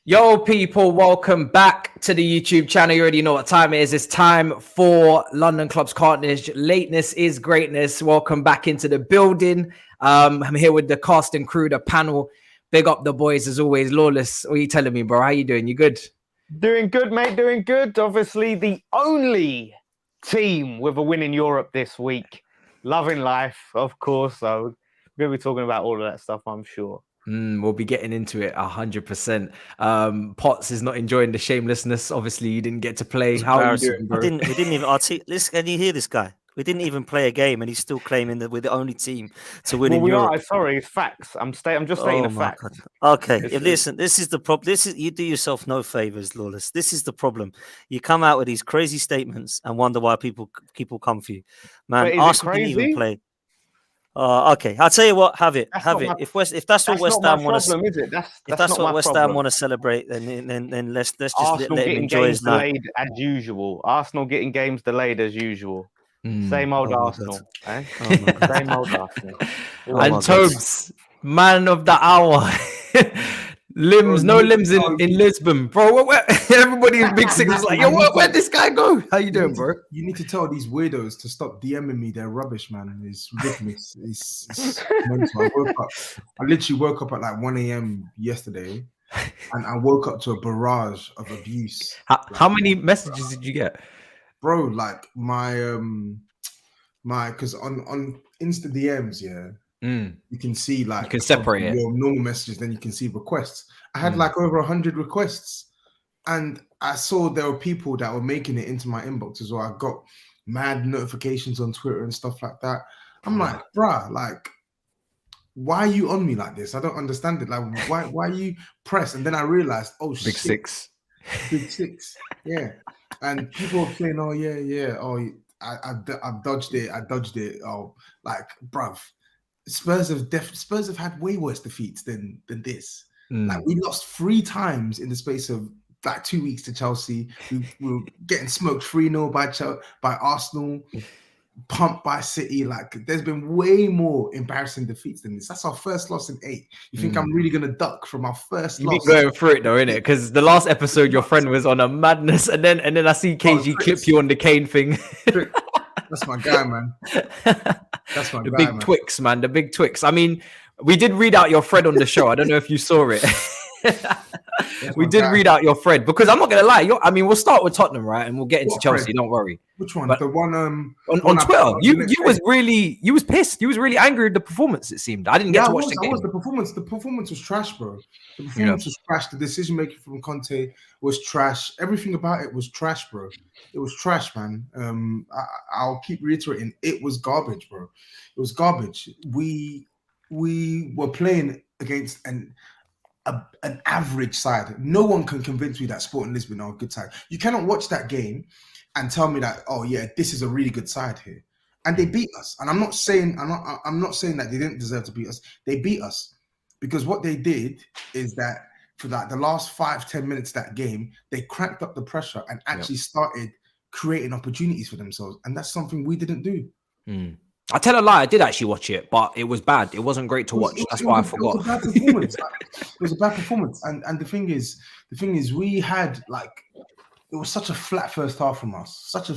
Yo, people, welcome back to the YouTube channel. You already know what time it is. It's time for London Clubs Carnage. Lateness is greatness. Welcome back into the building. I'm here with the cast and crew, the panel. Big up the boys as always. Lawless, what are you telling me, bro? How you doing? You good? Doing good, mate. Doing good. Obviously, the only team with a win in Europe this week. Loving life, of course. So we're going to be talking about all of that stuff, I'm sure. We'll be getting into it 100%. Potts is not enjoying the shamelessness. Obviously, you didn't get to play. How are you doing, bro? We didn't even Can you hear this guy? We didn't even play a game, and he's still claiming that we're the only team to win in Europe. Sorry, it's facts. I'm just stating the facts. Okay, listen, this is the problem. You do yourself no favors, Lawless. This is the problem. You come out with these crazy statements and wonder why people come for you, man. Arsenal didn't even play. Okay, I'll tell you what. Have it. If that's what West Ham want to, if that's what West Ham want to celebrate, then let's just let him enjoy his night. As usual. Arsenal getting games delayed as usual. Same old Arsenal. Eh? Same old Arsenal. And Tobs, man of the hour. No limbs in Lisbon, bro. Everybody in Big Six is like, yo, where'd this guy go? How you doing, bro? You need to tell these weirdos to stop DMing me. They're rubbish, man. It's ridiculous. It's mental. I literally woke up at like 1 a.m. yesterday, and I woke up to a barrage of abuse. How many messages did you get, bro? Like my because on Insta DMs, yeah. You can see like you can separate your normal messages, then you can see requests. I had like over 100 requests, and I saw there were people that were making it into my inbox as well. I got mad notifications on Twitter and stuff like that. I'm like, bruh, like, why are you on me like this? I don't understand it. Like, why you press? And then I realized, oh, Big Six, yeah. And people were saying, oh yeah, oh, I dodged it. Oh, like, bruv. Spurs have had way worse defeats than this. Like, we lost 3 times in the space of like 2 weeks to Chelsea. We were getting smoked 3-0 by Arsenal, pumped by City. Like, there's been way more embarrassing defeats than this. That's our first loss in 8. You think I'm really gonna duck from our first loss? You've been going through it though, innit? Because the last episode your friend was on a madness, and then I see KG clip you on the Kane thing. That's my guy, man. That's my the guy, big man. Twix, man. The big Twix. I mean, we did read out your thread on the show. I don't know if you saw it. We did read out your thread because I'm not gonna lie. We'll start with Tottenham, right? And we'll get into Chelsea. Thread? Don't worry. Which one? But the one on Twitter. You was pissed. You was really angry with the performance. It seemed. I didn't get to watch the game. The performance was trash, bro. The performance was trash. The decision making from Conte was trash. Everything about it was trash, bro. It was trash, man. I'll keep reiterating. It was garbage, bro. It was garbage. We were playing against an average side. No one can convince me that Sporting Lisbon are a good side. You cannot watch that game and tell me that, oh yeah, this is a really good side here. And they beat us. And I'm not saying that they didn't deserve to beat us. They beat us because what they did is that for like the last 5-10 minutes of that game, they cranked up the pressure and actually started creating opportunities for themselves. And that's something we didn't do. I tell a lie, I did actually watch it, but it was bad. It wasn't great to watch. That's why I forgot. It was a bad performance. It was a bad performance. And the thing is, we had like, it was such a flat first half from us. Such a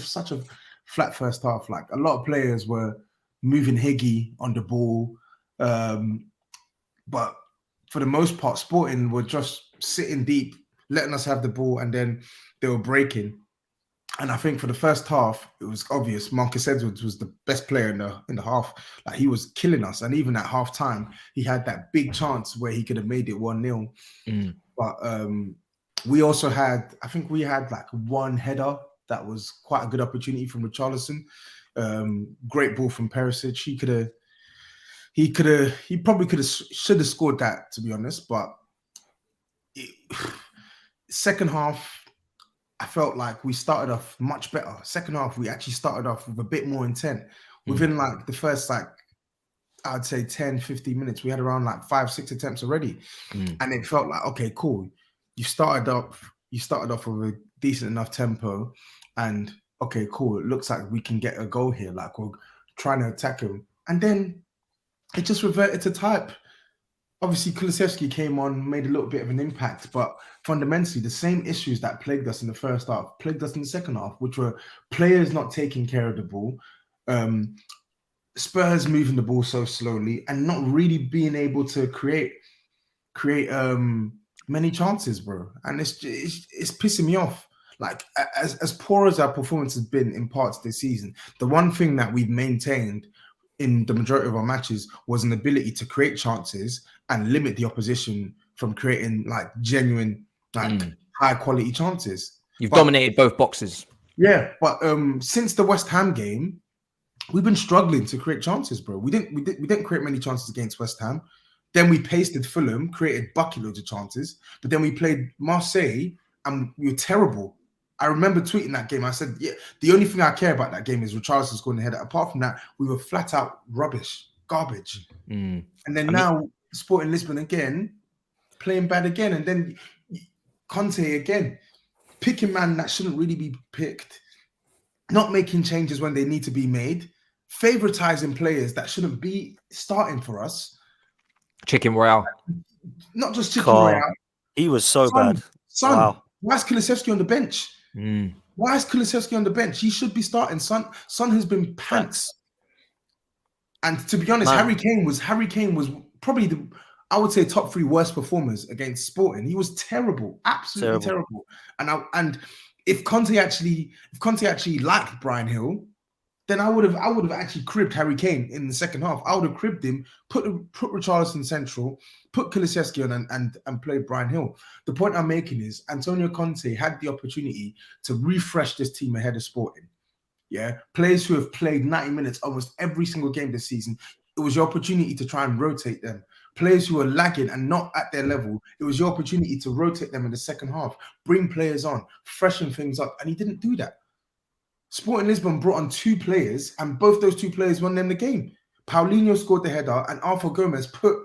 flat first half. Like, a lot of players were moving Higgy on the ball. But for the most part, Sporting were just sitting deep, letting us have the ball, and then they were breaking. And I think for the first half, it was obvious Marcus Edwards was the best player in the half. Like, he was killing us. And even at half time, he had that big chance where he could have made it 1-0. But we also had, I think we had like one header that was quite a good opportunity from Richarlison. Great ball from Perisic. He probably should have scored that, to be honest. But second half, I felt like we started off much better. Second half, we actually started off with a bit more intent. Within like the first, like, I'd say 10, 15 minutes, we had around like 5-6 attempts already. And it felt like, okay, cool. You started off with a decent enough tempo, and okay, cool. It looks like we can get a goal here. Like we're trying to attack him. And then it just reverted to type. Obviously, Kulusevski came on, made a little bit of an impact, but fundamentally, the same issues that plagued us in the first half plagued us in the second half, which were players not taking care of the ball, Spurs moving the ball so slowly, and not really being able to create many chances, bro. And it's pissing me off. Like as poor as our performance has been in parts of this season, the one thing that we've maintained in the majority of our matches was an ability to create chances and limit the opposition from creating like genuine, like high quality chances. You've dominated both boxes. Yeah, but since the West Ham game, we've been struggling to create chances, bro. We didn't create many chances against West Ham. Then we pasted Fulham, created bucket loads of chances, but then we played Marseille and we were terrible. I remember tweeting that game. I said, yeah, the only thing I care about that game is Richarlison scoring the header. Apart from that, we were flat out rubbish, garbage. And then now Sporting Lisbon again, playing bad again. And then Conte again, picking man that shouldn't really be picked, not making changes when they need to be made, favoritizing players that shouldn't be starting for us. Chicken Royale. Not just Chicken Royale. He was so bad. Wow. Why is Kulusevski on the bench? Why is Kulusevski on the bench? He should be starting. Son has been pants. And to be honest, Harry Kane was probably I would say top 3 worst performers against Sporting. He was terrible, absolutely terrible. And if Conte actually liked Bryan Hill, then I would have actually cribbed Harry Kane in the second half. I would have cribbed him, put Richarlison central, put Kulusevski on and play Bryan Hill. The point I'm making is Antonio Conte had the opportunity to refresh this team ahead of Sporting. Yeah, players who have played 90 minutes almost every single game this season. It was your opportunity to try and rotate them. Players who are lagging and not at their level, it was your opportunity to rotate them in the second half, bring players on, freshen things up, and he didn't do that. Sporting Lisbon brought on 2 players, and both those 2 players won them the game. Paulinho scored the header, and Arthur Gomez put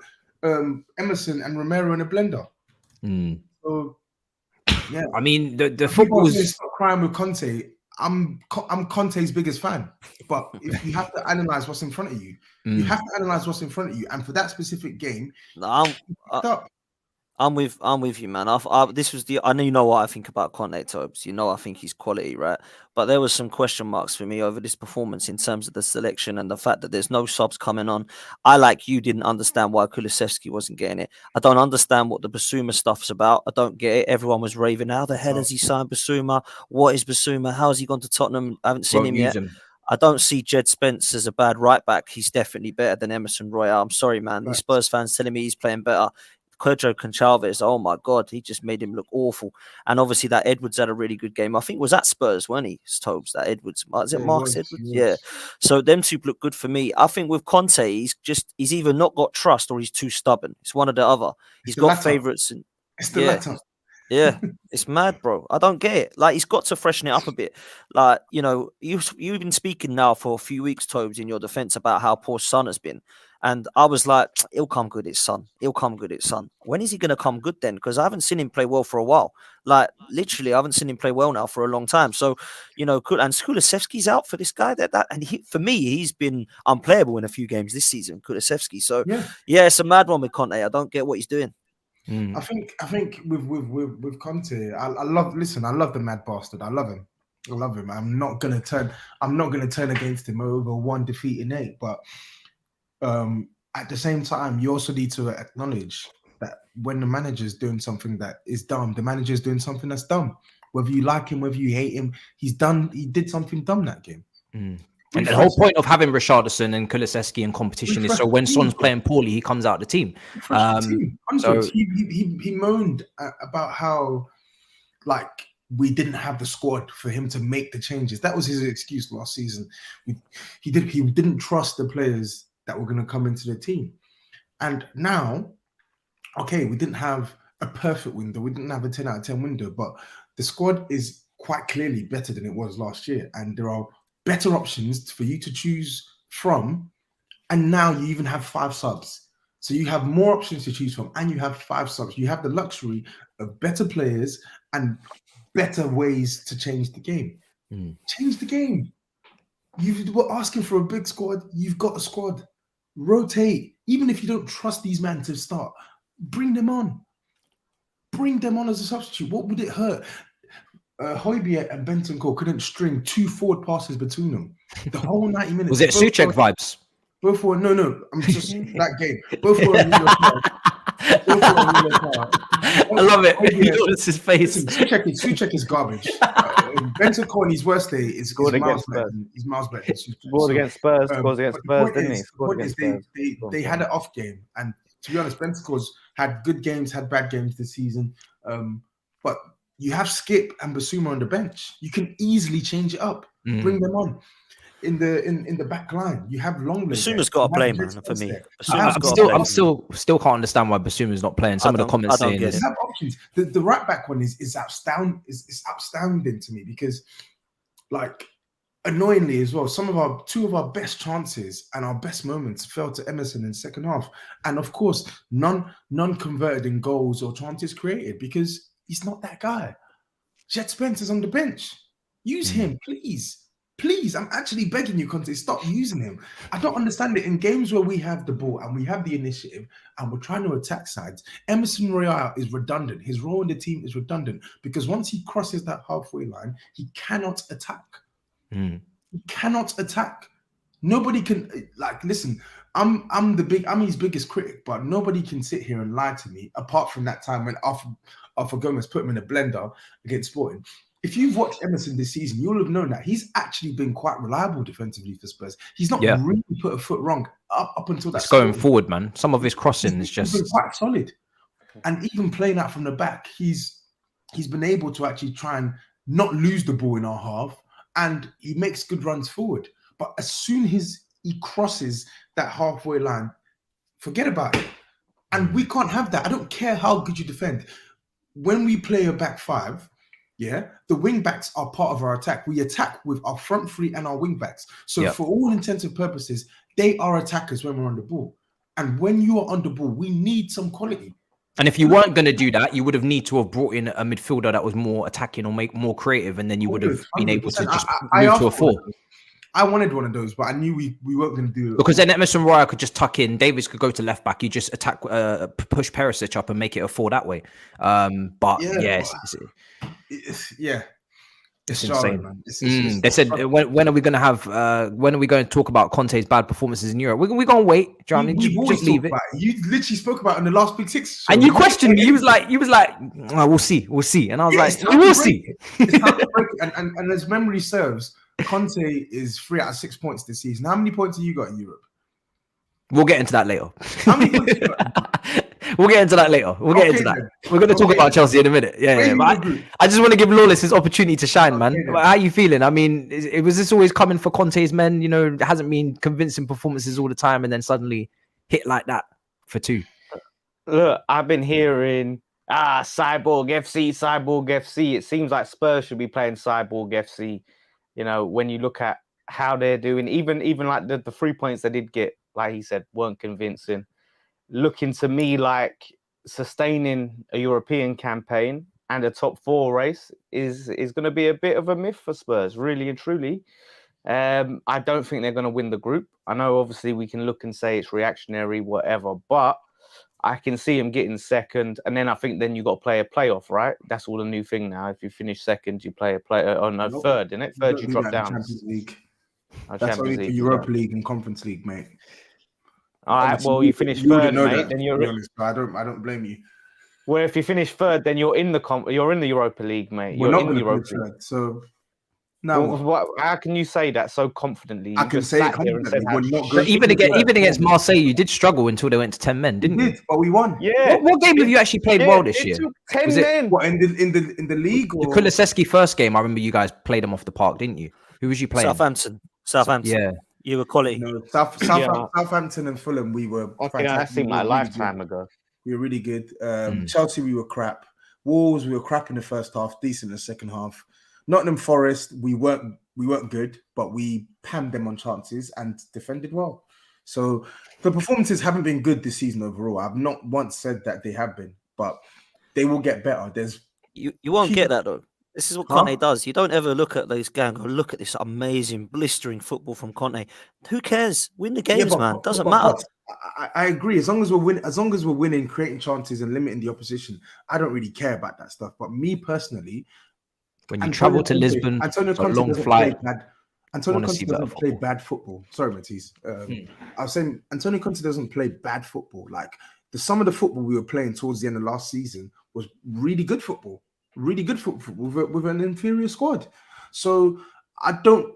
Emerson and Romero in a blender. So, yeah. I mean, the football's... Stop crying with Conte. I'm Conte's biggest fan, but if you have to analyze what's in front of you, you have to analyze what's in front of you, and for that specific game, I'm with you, man. This was I know you know what I think about Conte, Tobs. You know I think he's quality, right? But there was some question marks for me over this performance in terms of the selection and the fact that there's no subs coming on. I, like you, didn't understand why Kulusevski wasn't getting it. I don't understand what the Basuma stuff's about. I don't get it. Everyone was raving, how the hell has he signed Basuma? What is Basuma? How has he gone to Tottenham? I haven't seen him yet. I don't see Jed Spence as a bad right back. He's definitely better than Emerson Royale. I'm sorry, man. These Spurs fans telling me he's playing better. Pedro Conchalves, oh my God, he just made him look awful. And obviously that Edwards had a really good game. I think was at Spurs, weren't he? Tobes, that Edwards. Is it Marcus Edwards? Yes. Yeah. So them 2 look good for me. I think with Conte, he's either not got trust or he's too stubborn. It's one or the other. He's got favourites. It's the latter. Yeah, it's mad, bro. I don't get it. Like, he's got to freshen it up a bit. Like, you know, you've been speaking now for a few weeks, Tobes, in your defence about how poor Son has been. And I was like, he'll come good, his son. He'll come good, his son. When is he going to come good then? Because I haven't seen him play well for a while. Like, literally, I haven't seen him play well now for a long time. So, you know, and Kulusevski's out for this guy. And for me, he's been unplayable in a few games this season, Kulusevski. So, yeah, it's a mad one with Conte. I don't get what he's doing. I think with Conte, I love the mad bastard. I love him. I'm not gonna turn against him over 1 defeat in 8. But at the same time, you also need to acknowledge that when the manager's doing something that is dumb, the manager's doing something that's dumb. Whether you like him, whether you hate him, he did something dumb that game. And the whole point of having Richarlison and Kulusevski in competition is so when Son's playing poorly, he comes out of the team. So he moaned about how, like, we didn't have the squad for him to make the changes. That was his excuse last season. He didn't trust the players that were going to come into the team. And now, okay, we didn't have a perfect window. We didn't have a 10 out of 10 window, but the squad is quite clearly better than it was last year. And there are better options for you to choose from. And now you even have 5 subs. So you have more options to choose from and you have 5 subs. You have the luxury of better players and better ways to change the game. Change the game. You were asking for a big squad. You've got a squad. Rotate. Even if you don't trust these men to start, bring them on. Bring them on as a substitute. What would it hurt? Højbjerg and Bentancur couldn't string 2 forward passes between them. The whole 90 minutes. Was it Souček vibes? Both were no. I'm just that game. Both were on yellow card. I love it. You notice his face. Souček is garbage. Bentancur on his worst day is miles better. He's miles better. Scored against Spurs. Scores against Spurs, didn't he? Scored against Spurs. They had an off game, and to be honest, Bentancur's had good games, had bad games this season. But you have Skip and Basuma on the bench. You can easily change it up. Bring them on. In the back line, you have Longley. Basuma's got to play, man. For me, I'm still can't understand why Basuma's not playing. Some of the comments saying this. Have options. The right back one is astounding. Is astounding to me because, like, annoyingly as well, two of our best chances and our best moments fell to Emerson in the second half, and of course, none converted in goals or chances created because he's not that guy. Jet Spencer's on the bench. Use him, please. Please, I'm actually begging you, Conte, stop using him. I don't understand it. In games where we have the ball and we have the initiative and we're trying to attack sides, Emerson Royale is redundant. His role in the team is redundant because once he crosses that halfway line, he cannot attack. He cannot attack. Nobody can, like, listen, I'm his biggest critic, but nobody can sit here and lie to me apart from that time when Alpha Gomez put him in a blender against Sporting. If you've watched Emerson this season, you'll have known that he's actually been quite reliable defensively for Spurs. He's not really put a foot wrong up until that. It's going forward, man. Some of his crossing is just been quite solid, and even playing out from the back, he's been able to actually try and not lose the ball in our half, and he makes good runs forward. But as soon as he crosses that halfway line, forget about it. And we can't have that. I don't care how good you defend. When we play a back five. Yeah, the wing backs are part of our attack. We attack with our front three and our wing backs. So for all intents and purposes, they are attackers when we're on the ball. And when you are on the ball, we need some quality. And if you weren't going to do that, you would have need to have brought in a midfielder that was more attacking or make more creative, and then you would have been able to just move to a 4. I wanted one of those, but I knew we weren't going to do it. Because then Emerson Royal could just tuck in. Davis could go to left back. You just attack, push Perisic up and make it a 4 that way. It's insane, man. They said, when are we going to have? When are we going to talk about Conte's bad performances in Europe? We're going to wait. Do you know what I mean? Just leave it. You literally spoke about it in the last Big Six, and you questioned me. You was like, oh, we'll see, and I was like, we will see. And as memory serves, Conte is 3 out of 6 points this season. How many points have you got in Europe? We'll get into that later. How many points have you got? We'll get into that later. We'll get into that. We're going to talk about Chelsea in a minute. But I just want to give Lawless his opportunity to shine, man. How are you feeling? I mean, was this always coming for Conte's men? You know, it hasn't been convincing performances all the time, and then suddenly hit like that for 2. Look, I've been hearing, Cyborg FC, Cyborg FC. It seems like Spurs should be playing Cyborg FC. You know, when you look at how they're doing, even like the 3 points they did get, like he said, weren't convincing. Looking to me like sustaining a European campaign and a top 4 race is going to be a bit of a myth for Spurs, really and truly. I don't think they're going to win the group. I know, obviously, we can look and say it's reactionary, whatever, but I can see them getting second, and then I think then you got to play a playoff, right? That's all the new thing now. If you finish second, you play a third, isn't it? Third, you drop down. Champions League. That's only for Europa League and Conference League, mate. All right, well, you finish third, mate. Then you're. Honest, I don't blame you. Well, if you finish third, then you're in the Europa League, mate. We're you're not in the Europa League. So now, how can you say that so confidently? I can say it confidently. We're not good. Even against Marseille, you did struggle until they went to 10 men, didn't you? But we won. Yeah. What game have you actually played well this year? 10 men. What in the league? Or? The Kulusevski first game, I remember you guys played them off the park, didn't you? Who was you playing? Southampton. Yeah. You were quality. No, Southampton and Fulham, we were. Okay, that seemed like a lifetime ago. We were really good. Chelsea, we were crap. Wolves, we were crap in the first half, decent in the second half. Nottingham Forest, we weren't good, but we panned them on chances and defended well. So the performances haven't been good this season overall. I've not once said that they have been, but they will get better. You won't get that though. This is what Conte does. You don't ever look at those guys and go, look at this amazing, blistering football from Conte. Who cares? Win the games, man. Doesn't matter. I agree. As long as we're winning, creating chances and limiting the opposition, I don't really care about that stuff. But me personally, when you travel to Lisbon, Antonio Conte long doesn't flight. Antonio Conte doesn't play bad football. Sorry, Matisse. I was saying Antonio Conte doesn't play bad football. Like some of the football we were playing towards the end of last season was really good football with an inferior squad. So I don't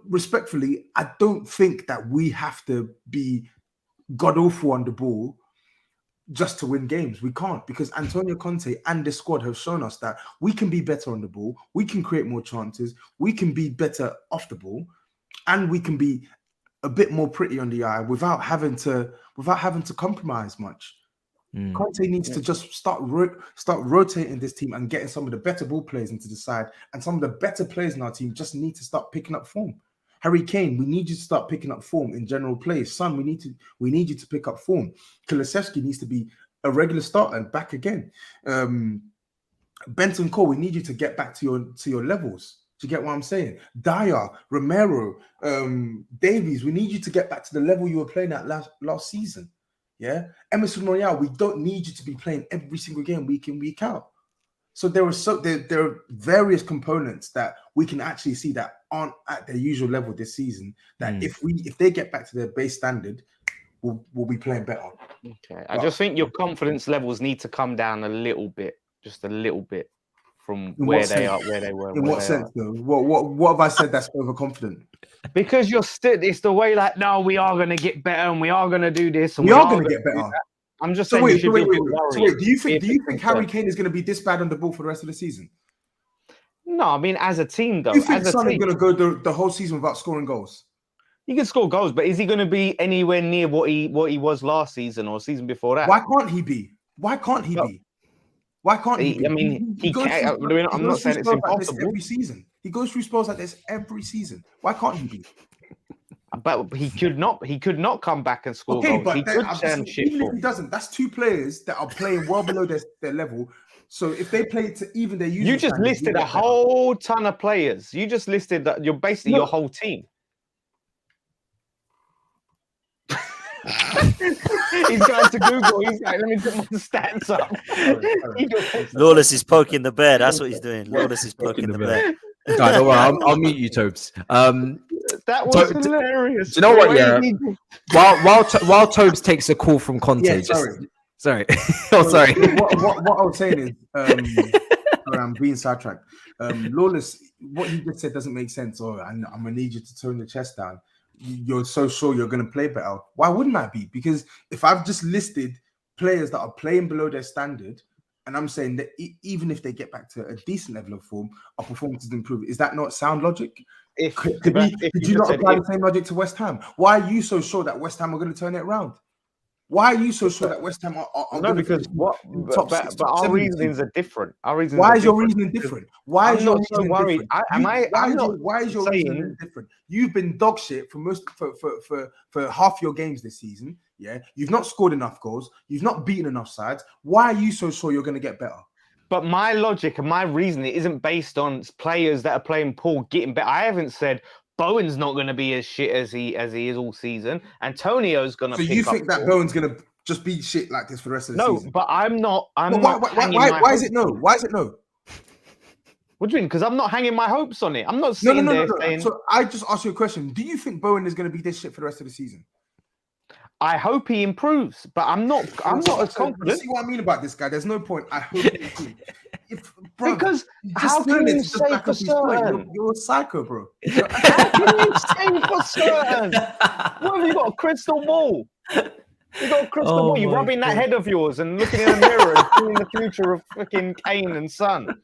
think that we have to be god awful on the ball just to win games. We can't, because Antonio Conte and the squad have shown us that we can be better on the ball, we can create more chances, we can be better off the ball, and we can be a bit more pretty on the eye without having to compromise much. Conte needs to just start rotating this team and getting some of the better ball players into the side, and some of the better players in our team just need to start picking up form. Harry Kane, we need you to start picking up form in general play. Son, we need you to pick up form. Kulusevski needs to be a regular starter and back again. Benton Cole, we need you to get back to your levels. Do you get what I'm saying? Dyer, Romero, Davies, we need you to get back to the level you were playing at last season. Yeah, Emerson Royale, we don't need you to be playing every single game week in, week out. So there are various components that we can actually see that aren't at their usual level this season. That if they get back to their base standard, we'll be playing better. Okay, I just think your confidence levels need to come down a little bit, just a little bit from where they were. In what sense, though? What have I said that's overconfident? Because it's the way like, no, we are going to get better and we are going to do this. And we are going to get better. I'm just saying. Wait, do you think Harry Kane is going to be this bad on the ball for the rest of the season? No, I mean as a team though. Do you think Son is going to go the whole season without scoring goals? He can score goals, but is he going to be anywhere near what he was last season or season before that? Why can't he be? Why can't he be? I mean, he can. I'm not saying it's impossible. Every season, he goes through spells like this every season. Why can't he be? But he could not come back and score goals. But he could even if he doesn't, that's two players that are playing well below their level. So if they play to even their usual, you just listed a whole ton of players. You just listed that you're basically your whole team. He's going to Google. He's like, let me put my stats up. Lawless is poking the bear. That's what he's doing. Lawless is poking the bear. No, don't worry, I'll mute you, Tobs. That was hilarious. Do you know what? Yeah. While Tobs takes a call from Conte. Yeah, sorry. Sorry. What I was saying is, I'm being sidetracked. Lawless, what you just said doesn't make sense. I'm gonna need you to tone the chest down. You're so sure you're going to play better. Why wouldn't I be? Because if I've just listed players that are playing below their standard, and I'm saying that even if they get back to a decent level of form, our performance is improved. Is that not sound logic? Could you not apply the same logic to West Ham? Why are you so sure that West Ham are going to turn it around? Why are you so sure that West Ham are no, because but our reasonings are different. Why is your reasoning different? Why is your reasoning worried? different? Why is your reasoning different? You've been dog shit for half your games this season. Yeah, you've not scored enough goals. You've not beaten enough sides. Why are you so sure you're going to get better? But my logic and my reasoning isn't based on players that are playing poor getting better. I haven't said Bowen's not going to be as shit as he is all season. Antonio's going to. So you think that Bowen's going to just be shit like this for the rest of the season? No, but I'm not. Why is it no? Why is it no? What do you mean? Because I'm not hanging my hopes on it. I'm not sitting there saying. So I just asked you a question. Do you think Bowen is going to be this shit for the rest of the season? I hope he improves, but I'm not as confident. You see what I mean about this guy? There's no point. I hope he improves. Because how can you say for certain? You're a psycho, bro. How can you say for certain? What have you got? A crystal ball? You got a crystal ball. You're rubbing that head of yours and looking in the mirror and seeing the future of freaking Kane and Son.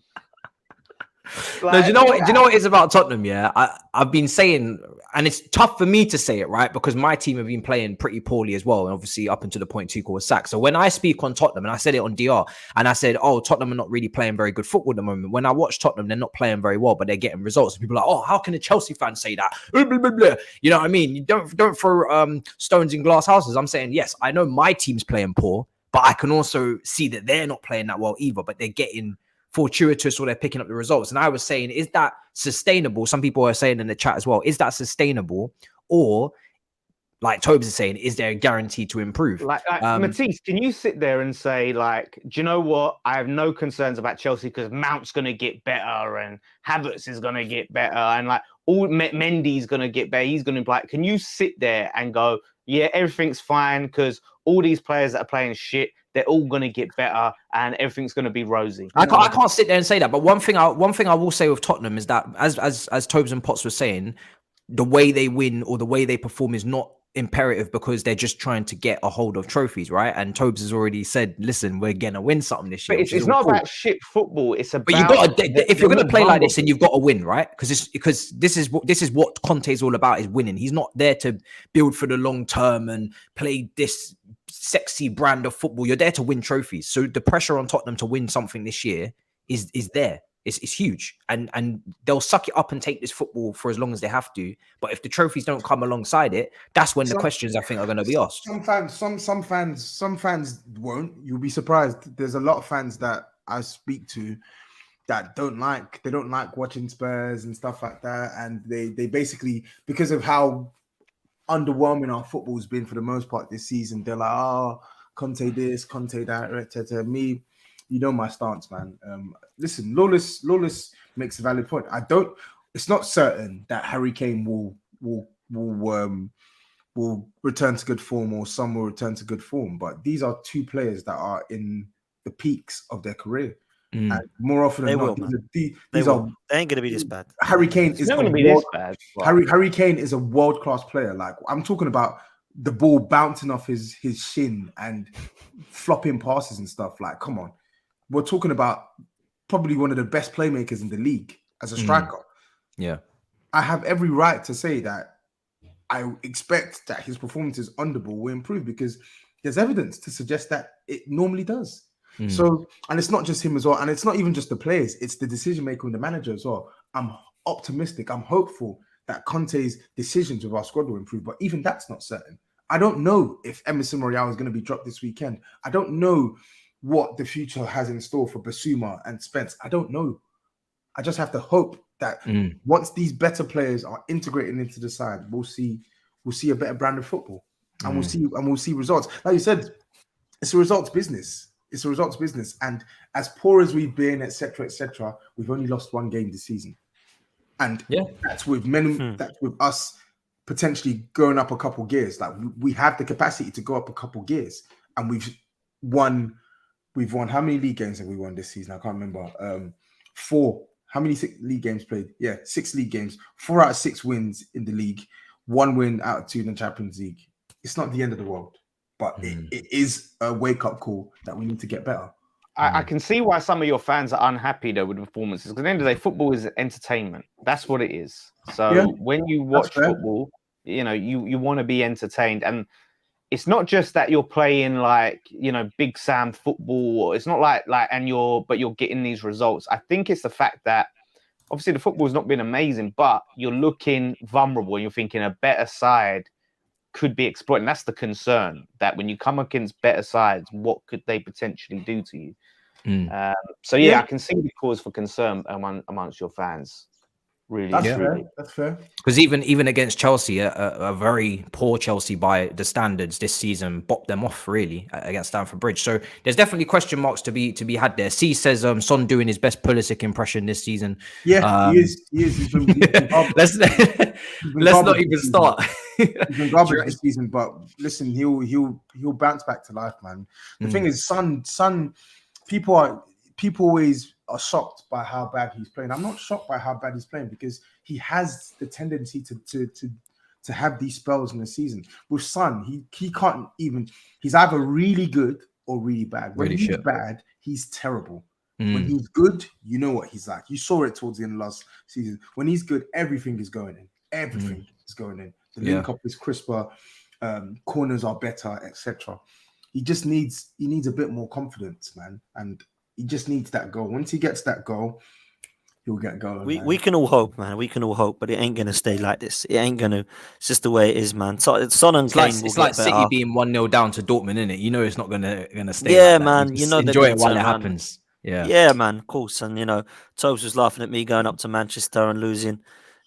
Like, no, do you know what? Do you know what it is about Tottenham? Yeah, I've been saying, and it's tough for me to say it, right? Because my team have been playing pretty poorly as well, and obviously up until the point Tuchel was sacked. So when I speak on Tottenham, and I said it on DR, and I said, "Oh, Tottenham are not really playing very good football at the moment." When I watch Tottenham, they're not playing very well, but they're getting results. And people are like, "Oh, how can a Chelsea fan say that?" Blah, blah, blah. You know what I mean? You don't throw stones in glass houses. I'm saying, yes, I know my team's playing poor, but I can also see that they're not playing that well either. But they're getting fortuitous or they're picking up the results. And I was saying, is that sustainable? Some people are saying in the chat as well, is that sustainable? Or like Tobs is saying, is there a guarantee to improve? Like Matisse, can you sit there and say, like, do you know what? I have no concerns about Chelsea because Mount's going to get better and Havertz is going to get better and like all Mendy's going to get better. He's going to be like, can you sit there and go, yeah, everything's fine because all these players that are playing shit, they're all going to get better and everything's going to be rosy. I can't sit there and say that. But one thing I will say with Tottenham is that as Tobs and Potts were saying, the way they win or the way they perform is not imperative because they're just trying to get a hold of trophies, right? And Tobes has already said, listen, we're gonna win something this year. But it's not about shit football. It's about. But you got to, if you're gonna play like this, then you've got to win, right? Because this is what Conte is all about, is winning. He's not there to build for the long term and play this sexy brand of football. You're there to win trophies. So the pressure on Tottenham to win something this year is there. It's huge, and they'll suck it up and take this football for as long as they have to. But if the trophies don't come alongside it, that's when the questions I think are going to be asked. Some fans won't. You'll be surprised. There's a lot of fans that I speak to that don't like watching Spurs and stuff like that, and they basically, because of how underwhelming our football's been for the most part this season, they're like, oh, Conte this, Conte that. Me, you know my stance, man. Listen, Lawless makes a valid point. It's not certain that Harry Kane will return to good form, or some will return to good form. But these are two players that are in the peaks of their career. And more often than not, they ain't going to be this bad. Harry Kane is going to be this bad. Harry Kane is a world-class player. Like, I'm talking about the ball bouncing off his shin and flopping passes and stuff. Like, come on. We're talking about probably one of the best playmakers in the league as a striker. Yeah. I have every right to say that I expect that his performances on the ball will improve because there's evidence to suggest that it normally does. So, and it's not just him as well. And it's not even just the players. It's the decision maker and the manager as well. I'm optimistic. I'm hopeful that Conte's decisions with our squad will improve. But even that's not certain. I don't know if Emerson Royale is going to be dropped this weekend. I don't know what the future has in store for Basuma and Spence. I don't know. I just have to hope that once these better players are integrated into the side, we'll see a better brand of football, and we'll see results. Like you said, it's a results business. It's a results business, and as poor as we've been, etc., we've only lost one game this season, and that's with that's with us potentially going up a couple gears. Like, we have the capacity to go up a couple gears, and we've won. How many league games have we won this season? I can't remember. 4. How many league games played? Yeah, 6 league games. 4 out of 6 wins in the league. 1 win out of 2 in the Champions League. It's not the end of the world, but it is a wake-up call that we need to get better. I can see why some of your fans are unhappy though with the performances, because at the end of the day, football is entertainment. That's what it is. So when you watch football, you know, you want to be entertained. And it's not just that you're playing like, you know, Big Sam football. It's not like but you're getting these results. I think it's the fact that obviously the football's not been amazing, but you're looking vulnerable and you're thinking a better side could be exploited. And that's the concern, that when you come against better sides, what could they potentially do to you? I can see the cause for concern amongst your fans. Really, that's fair. Because even against Chelsea, a very poor Chelsea by the standards this season, bopped them off really against Stamford Bridge. So there's definitely question marks to be had there. C says Son doing his best Pulisic impression this season. Yeah, he is. He's been let's not even start. He's been garbage this season, but listen, he'll bounce back to life, man. The thing is, Son, people always are shocked by how bad he's playing. I'm not shocked by how bad he's playing because he has the tendency to have these spells in the season. With Son, he can't even. He's either really good or really bad. When he's bad, he's terrible. When he's good, you know what he's like. You saw it towards the end of last season. When he's good, everything is going in. Everything is going in. The link up is crisper. Corners are better, etc. He needs a bit more confidence, man, and he just needs that goal. Once he gets that goal, he'll get going. We can all hope, man. We can all hope, but it ain't gonna stay like this. It ain't gonna. It's just the way it is, man. Son and Kane it's like City being 1-0 down to Dortmund, isn't it? You know it's not gonna stay. Yeah, like man. You know enjoy it while it happens. Yeah, man, of course. And, Tobs was laughing at me going up to Manchester and losing.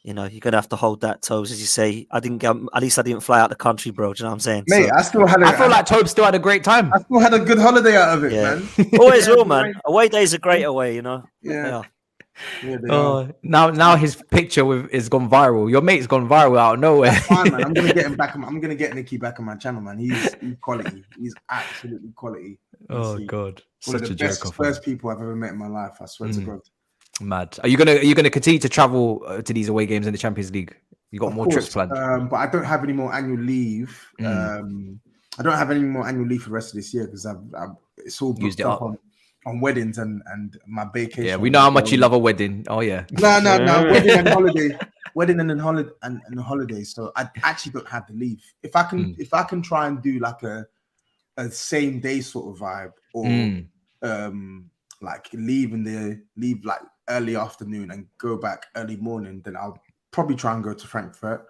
You're going to have to hold that, Tobs, as you say. At least I didn't fly out the country, bro. Do you know what I'm saying? Mate, I feel like Tobs still had a great time. I still had a good holiday out of it, man. Always will, man. Away days are great away, Yeah. Now his picture is gone viral. Your mate's gone viral out of nowhere. That's fine, man. I'm gonna get him back. I'm gonna get Nicky back on my channel, man. He's quality. He's absolutely quality. Oh God, one of the best first people I've ever met in my life. I swear to God. Mad. Are you gonna continue to travel to these away games in the Champions League? You got more trips planned? But I don't have any more annual leave. I don't have any more annual leave for the rest of this year because it's all booked up on weddings and my vacation. Yeah, we know how much you love a wedding. Oh yeah. No. Wedding and holiday. Wedding and holiday. So I actually don't have the leave. If I can try and do like a same day sort of vibe or like leave like early afternoon and go back early morning, then I'll probably try and go to Frankfurt.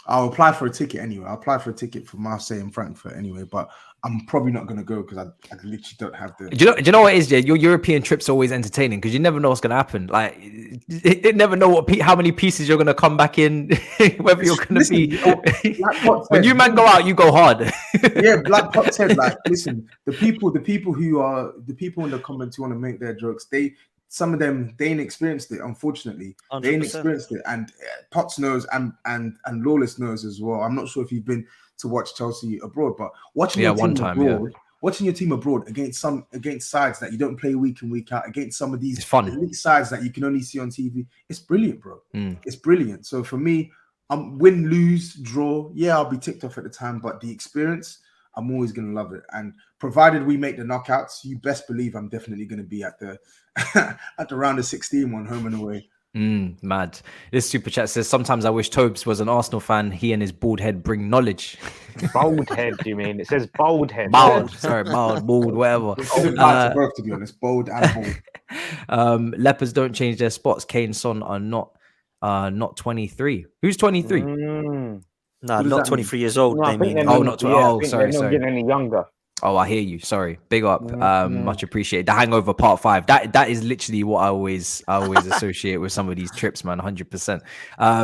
I'll apply for a ticket anyway. I'll apply for a ticket for Marseille and Frankfurt anyway, but I'm probably not going to go because I literally don't have the... Do you know what it is, Jay? Your European trips are always entertaining because you never know what's going to happen. Like, you never know how many pieces you're going to come back in, whether you're going to be... When you man go out, you go hard. Yeah, Black Pot said, like, listen, the people in the comments who want to make their jokes, some of them, they ain't experienced it, unfortunately. 100%. They ain't experienced it. And Potts knows and Lawless knows as well. I'm not sure if you've been to watch Chelsea abroad, but watching your team abroad against sides that you don't play week in, week out, against some of these elite sides that you can only see on TV, it's brilliant, bro. It's brilliant. So for me, win, lose, draw, I'll be ticked off at the time, but the experience, I'm always going to love it. And provided we make the knockouts, you best believe I'm definitely going to be at the round of 16 one, home and away. Mad. This super chat says, sometimes I wish Tobes was an Arsenal fan. He and his bald head bring knowledge. Bald head, do you mean? It says bald head. Bald, whatever. Both, to be honest, bold and bald. Lepers don't change their spots. Kane, Son are not 23. Who's 23? No, not 23 years old. No, not 20. Oh, sorry. They're not getting any younger. Oh, I hear you. Sorry. Big up. Much appreciated. The Hangover Part 5. That is literally what I always associate with some of these trips, man. 100%. I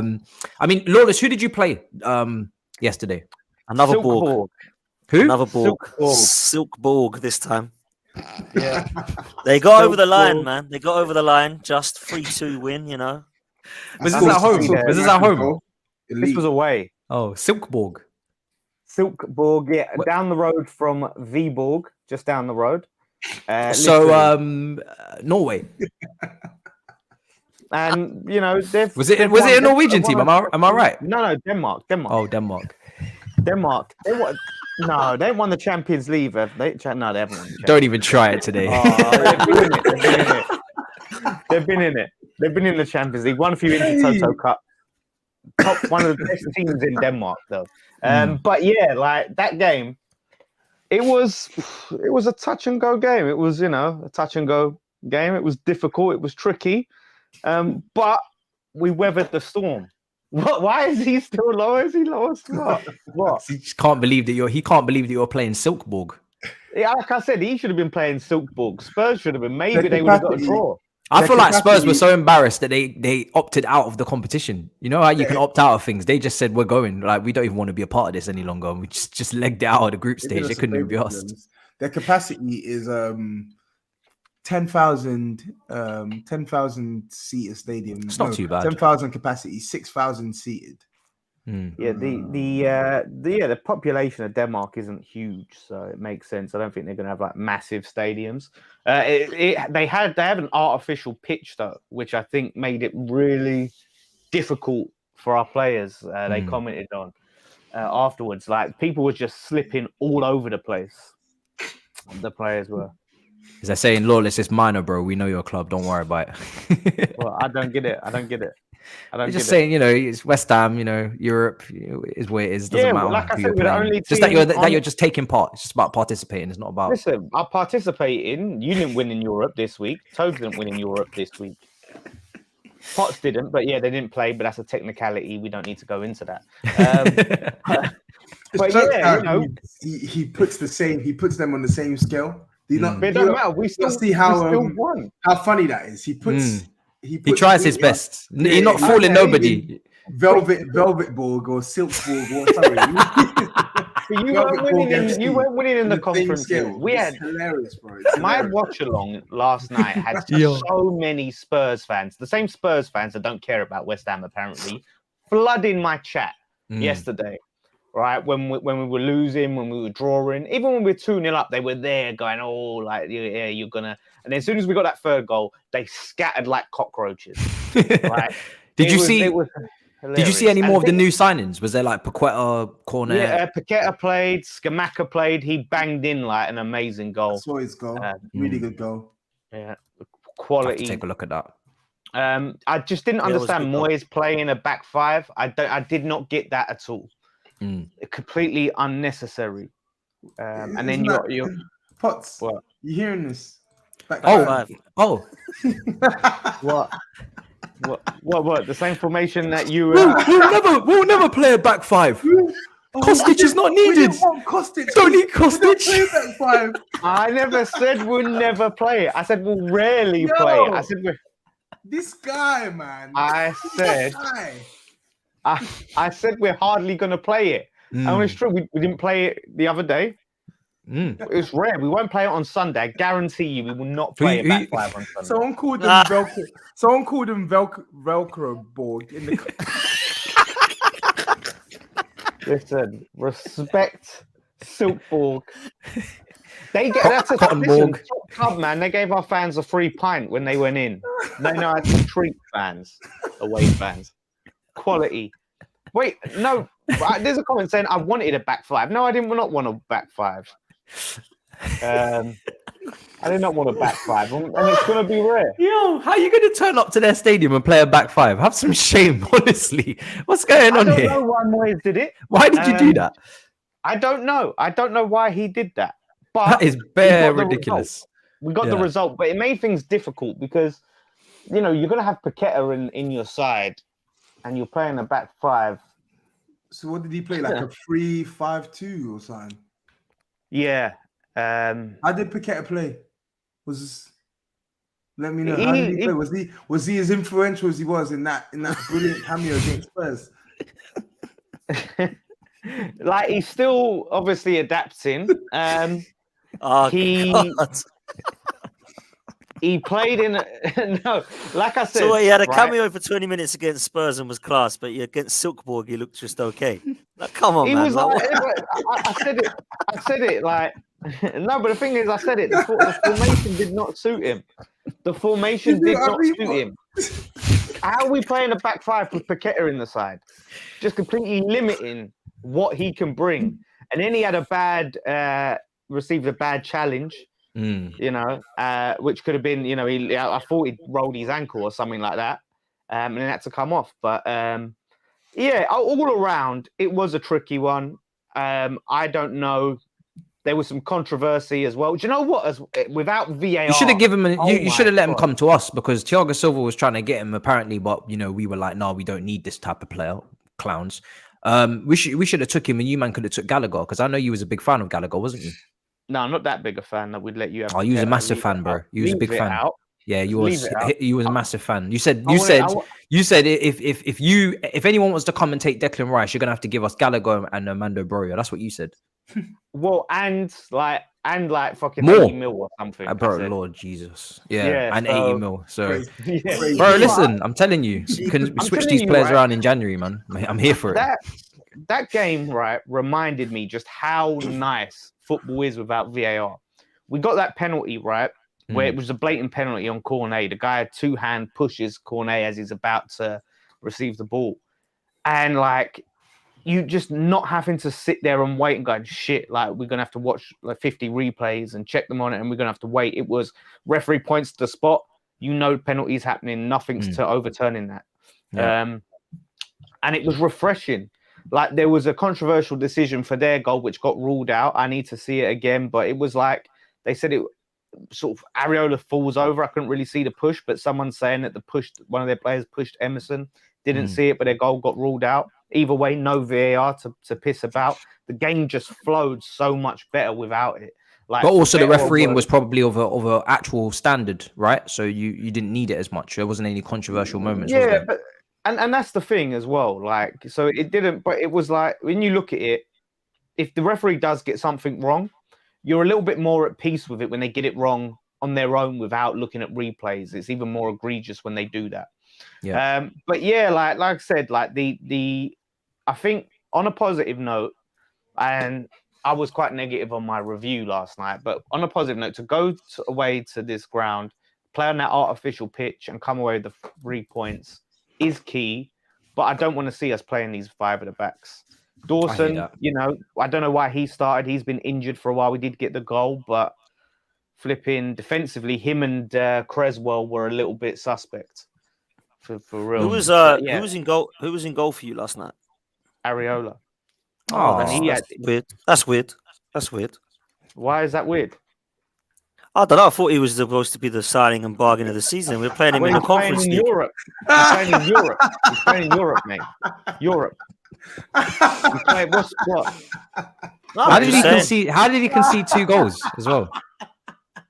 mean, Lawless, who did you play yesterday? Another Borg. Who? Another Borg. Silk Borg this time. Yeah. They got over the line, man. They got over the line. Just 3-2 win, Was this at home? This was away. Oh, Silkeborg. Silkeborg, yeah, down the road from Viborg, just down the road. Norway. And was it a Norwegian team? Am I right? No, Denmark. Oh, Denmark. They won the Champions League. They haven't won the Champions. Don't even try it today. They've been in it. They've been in the Champions League. Won a few Intertoto Cup. One of the best teams in Denmark, though. But yeah, like that game, it was a touch and go game. It was, a touch and go game. It was difficult. It was tricky, but we weathered the storm. What? Why is he still low? Is he lowest? What? He just can't believe that you're playing Silkeborg. Yeah, like I said, he should have been playing Silkeborg. Spurs should have been. Maybe they would have got a draw. I feel like Spurs were so embarrassed that they opted out of the competition. You know how you can opt out of things? They just said, we're going. Like, we don't even want to be a part of this any longer. We just legged it out of the group stage. They couldn't even be asked. Their capacity is 10,000 seater stadium. It's not too bad. 10,000 capacity, 6,000 seated. Yeah, the population of Denmark isn't huge, so it makes sense. I don't think they're going to have like massive stadiums. They have an artificial pitch though, which I think made it really difficult for our players. They commented on afterwards, like people were just slipping all over the place. The players were. Is that saying, Lawless, it's minor, bro? We know your club. Don't worry about it. Well, I don't get it. I'm just saying, it's West Ham, Europe is where it is. Doesn't matter. Like I said, we're the only just that you're just taking part. It's just about participating. It's not about. Listen, I'm participating. You didn't win in Europe this week. Tobes didn't win in Europe this week. Potts didn't, but yeah, they didn't play. But that's a technicality. We don't need to go into that. But yeah, he puts them on the same scale. Do you not? But it don't matter. We still see how won. How funny that is. He tries his best. He's not fooling nobody. Velvet Borg or Silk Borg or something. You weren't winning in the conference. We had hilarious, bro. My watch along last night had so many Spurs fans, the same Spurs fans that don't care about West Ham apparently, flooding my chat yesterday. Right, when we were losing, when we were drawing, even when we were 2-0 up, they were there going, "Oh, like yeah, you're gonna." And then as soon as we got that third goal, they scattered like cockroaches. Right? Did you see any more of the new signings? Was there like Paqueta, Cornet? Yeah, Paqueta played, Scamacca played. He banged in like an amazing goal. I saw his goal. Really good goal. Yeah, quality. Take a look at that. I just didn't understand Moyes playing a back five. I did not get that at all. Completely unnecessary. And then you're Potts. What? You hearing this? Back What? What? The same formation that you. We'll never play a back five. Kostic is not needed. Don't need Kostic. Back five. I never said we'll never play it. I said we'll rarely play it. I said this guy, man. I said we're hardly going to play it. And it's true. We didn't play it the other day. It's rare. We won't play it on Sunday. I guarantee you we will not play a back five on Sunday. Someone called them Velcro. Someone called them Velcro board in the. Listen, respect Silkborg. They get that's a top club, man. They gave our fans a free pint when they went in. They know how to treat fans, away fans. Quality. Wait, no. There's a comment saying I wanted a back five. No, I did not want a back five. I did not want a back five, and it's going to be rare. Yo, how are you going to turn up to their stadium and play a back five? Have some shame, honestly. What's going on here? I don't know why Moyes did it. Why did you do that? I don't know. I don't know why he did that. But that is bare ridiculous. We got the result, but it made things difficult because, you're going to have Paqueta in your side, and you're playing a back five. So what did he play? Like a 3-5-2 or something? Yeah. How did Paqueta play? Let me know. How did he play? Was he as influential as he was in that brilliant cameo against Spurs? Like he's still obviously adapting. He played in no, like I said. So he had a cameo for 20 minutes against Spurs and was class, but against Silkeborg he looked just okay. Like, come on, he man. Was I said it like no, but the thing is, I said it. The formation did not suit him. The formation did not suit him. How are we playing a back five with Paqueta in the side? Just completely limiting what he can bring. And then he had received a bad challenge. Which could have been, I thought he rolled his ankle or something like that, and it had to come off. But all around, it was a tricky one. I don't know. There was some controversy as well. Do you know what? Without VAR, you should have given him. You should have let him come to us because Thiago Silva was trying to get him apparently, but we were like, no, we don't need this type of player, clowns. We should have took him, and you man could have took Gallagher because I know you was a big fan of Gallagher, wasn't you? No, I'm not that big a fan that we'd let you have. Oh, you was a massive fan, bro. You was a big fan. Yeah, you was. You was a massive fan. You said if anyone wants to commentate Declan Rice, you're gonna have to give us Gallagher and Armando Broja. That's what you said. Well, and fucking more 80 mil or something. Bro, Lord Jesus. Yeah, and 80 mil. So, crazy. Bro, listen, I'm telling you, you can switch these players around in January, man. I'm here for it. That game, right, reminded me just how nice football is without VAR. We got that penalty, right, where it was a blatant penalty on Cornet. The guy had two-hand pushes Cornet as he's about to receive the ball. And, you just not having to sit there and wait and go, shit, we're going to have to watch 50 replays and check them on it, and we're going to have to wait. It was referee points to the spot. Penalties happening. Nothing's to overturning that. Yeah. And it was refreshing. There was a controversial decision for their goal, which got ruled out. I need to see it again. But it was they said it sort of Areola falls over. I couldn't really see the push, but someone's saying that one of their players pushed Emerson. Didn't see it, but their goal got ruled out. Either way, no VAR to piss about. The game just flowed so much better without it. Like, but also the better or refereeing worse. was probably of a actual standard, right? So you didn't need it as much. There wasn't any controversial moments, was Yeah, there? but and that's the thing as well. Like, so it didn't, but it was like when you look at it, if the referee does get something wrong, you're a little bit more at peace with it when they get it wrong on their own without looking at replays. It's even more egregious when they do that. Yeah. But yeah, like I said, like the I think on a positive note, and I was quite negative on my review last night, but on a positive note, to go away to this ground, play on that artificial pitch and come away with the 3 points is key. But I don't want to see us playing these 5 at the backs. Dawson, I don't know why he started. He's been injured for a while. We did get the goal, but flipping defensively, him and Creswell were a little bit suspect for real. Who was in goal? Who was in goal for you last night? Areola. Oh, that's weird. That's weird. That's weird. Why is that weird? I don't know. I thought he was supposed to be the signing and bargain of the season. We're playing him in the Conference League. Europe. He's playing in Europe. He's playing in Europe, mate. Europe. He's playing, what? How did he concede 2 goals as well?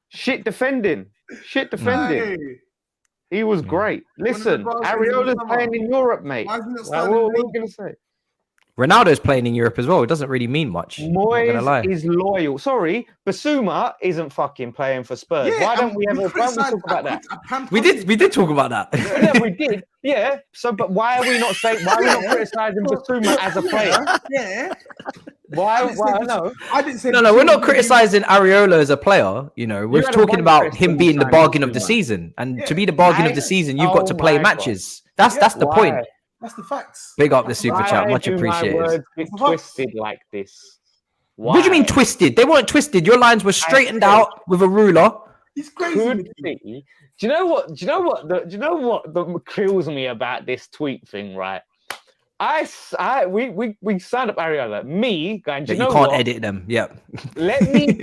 Shit defending. Hey. He was great. Listen, Areola's playing in Europe, mate. What are we going to say? Ronaldo's playing in Europe as well. It doesn't really mean much. Moyes is loyal. Sorry, Basuma isn't fucking playing for Spurs. Yeah, why don't we talk about that? We did talk about that. Yeah, we did. Yeah. So, but why are we not criticizing Basuma as a player? Yeah. Why? No. I didn't say. No, we're not criticizing Areola as a player. We're talking about him being the bargain of the season, and to be the bargain of the season, you've got to play matches. That's the point. That's the facts. Big up the super chat, much appreciated. My words get twisted like this. Why? What do you mean twisted? They weren't twisted. Your lines were straightened out with a ruler. He's crazy. Could be. Do you know what that kills me about this tweet thing, right? We signed up Areola. Me going, You can't edit them. Yep. Let me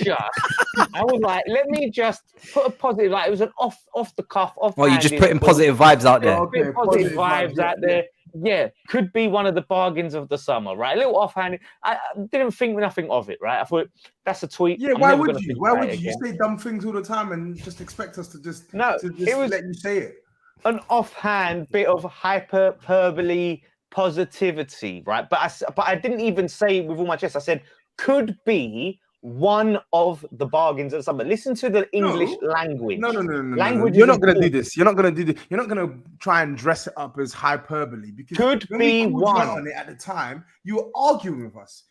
just put a positive, like it was an off the cuff, off. Well, you're just putting positive vibes out there. Okay, positive vibes out there. Yeah, could be one of the bargains of the summer, right? A little offhanded. I didn't think nothing of it, right? I thought that's a tweet. Yeah, why would you? Why would you say dumb things all the time and just expect us to just let you say it? An offhand bit of hyperbole positivity, right? But I didn't even say with all my chest. I said could be one of the bargains of the summer. Listen to the English language. No. Language. You're not going to do this. You're not going to do this. You're not going to try and dress it up as hyperbole because could be one on it at the time. You were arguing with us.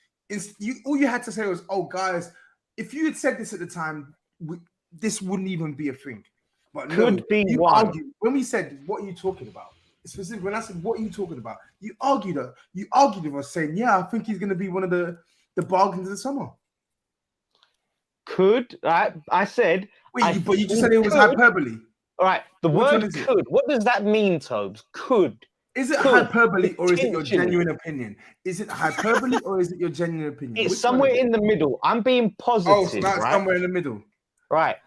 All you had to say was, "Oh, guys, if you had said this at the time, this wouldn't even be a thing." But could be one. Argued. When we said, "What are you talking about?" Specifically, when I said, "What are you talking about?" You argued with us, saying, "Yeah, I think he's going to be one of the bargains of the summer." Could I said? Wait, but you just said it was hyperbole. All right, the word could. What does that mean, Tobs? Could. Is it hyperbole or is it your genuine opinion? Is it hyperbole or is it your genuine opinion? It's somewhere in the middle. I'm being positive. Oh, so that's right? somewhere in the middle. Right.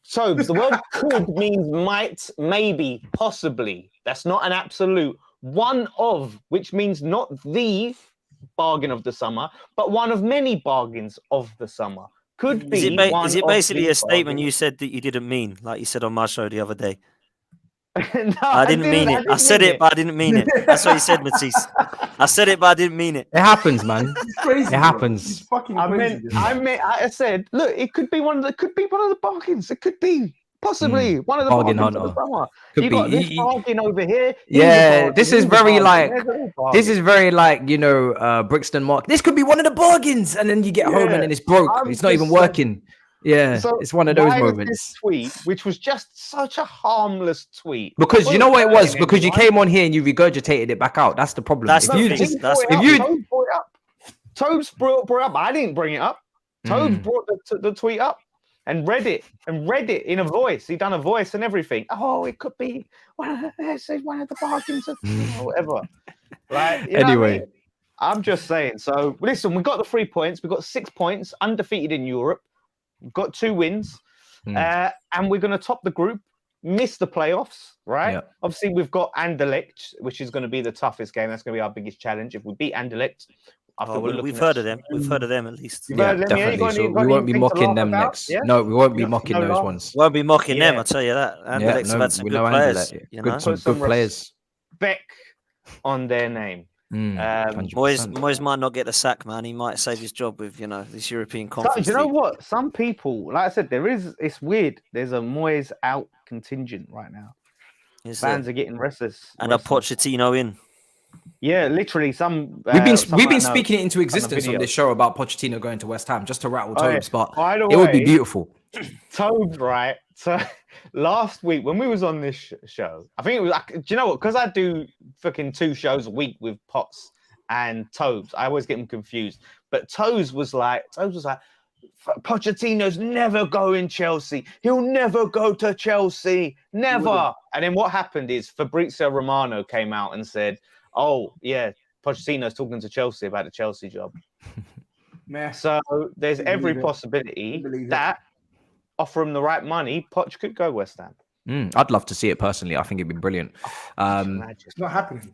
Tobs, the word could means might, maybe, possibly. That's not an absolute. One of, which means not the bargain of the summer, but one of many bargains of the summer. Could be. Is it basically a statement you said that you didn't mean, like you said on my show the other day? No, I didn't mean it. I said it, but I didn't mean it. That's what you said, Matisse. I said it, but I didn't mean it. It happens, man. It's crazy. It happens. It's fucking crazy. I said, look, it could be one of the bargains. It could be possibly one of the bargains of the summer. You got this bargain over here. Yeah, this is very like Brixton Mark. This could be one of the bargains, and then you get home and then it's broke. It's not even working. Yeah, so it's one of those moments. This tweet, which was just such a harmless tweet, because you know what it was, because you came on here and you regurgitated it back out. That's the problem. Tobs brought it up. I didn't bring it up. Tobs brought the tweet up and read it in a voice. He done a voice and everything. Oh, it could be one of the bargains of whatever. Like, anyway, I'm just saying. So listen, we got the 3 points. We got 6 points, undefeated in Europe. We've got 2 wins, and we're going to top the group, miss the playoffs, right? Yep. Obviously, we've got Anderlecht, which is going to be the toughest game. That's going to be our biggest challenge. If we beat Anderlecht, I think we've heard of them. We've heard of them at least. You've heard of them, definitely. So we won't be anything to mocking laugh them about? next. Yeah? No, we won't be mocking those laugh? ones. Won't be mocking them, I'll tell you that. Anderlecht have had some we good know players. Anderlecht. You Good, know? some Put some good players. Respect on their name. 100%. Moyes might not get the sack, man. He might save his job with, this European Conference. Do you know what? Some people, like I said, it's weird. There's a Moyes out contingent right now. Fans are getting restless. And a Pochettino in. Yeah, literally. We've been speaking it into existence on this show about Pochettino going to West Ham just to rattle Tobs, but it would be beautiful. Tobs, right? So last week when we was on this show, I think it was. Do you know what? Because I do fucking 2 shows a week with Potts and Tobs, I always get them confused. But Tobs was like, Pochettino's never going Chelsea. He'll never go to Chelsea. Never. And then what happened is Fabrizio Romano came out and said, "Oh yeah, Pochettino's talking to Chelsea about the Chelsea job." So there's every possibility that offer him the right money, Poch could go West Ham. I'd love to see it personally. I think it'd be brilliant. It's not happening.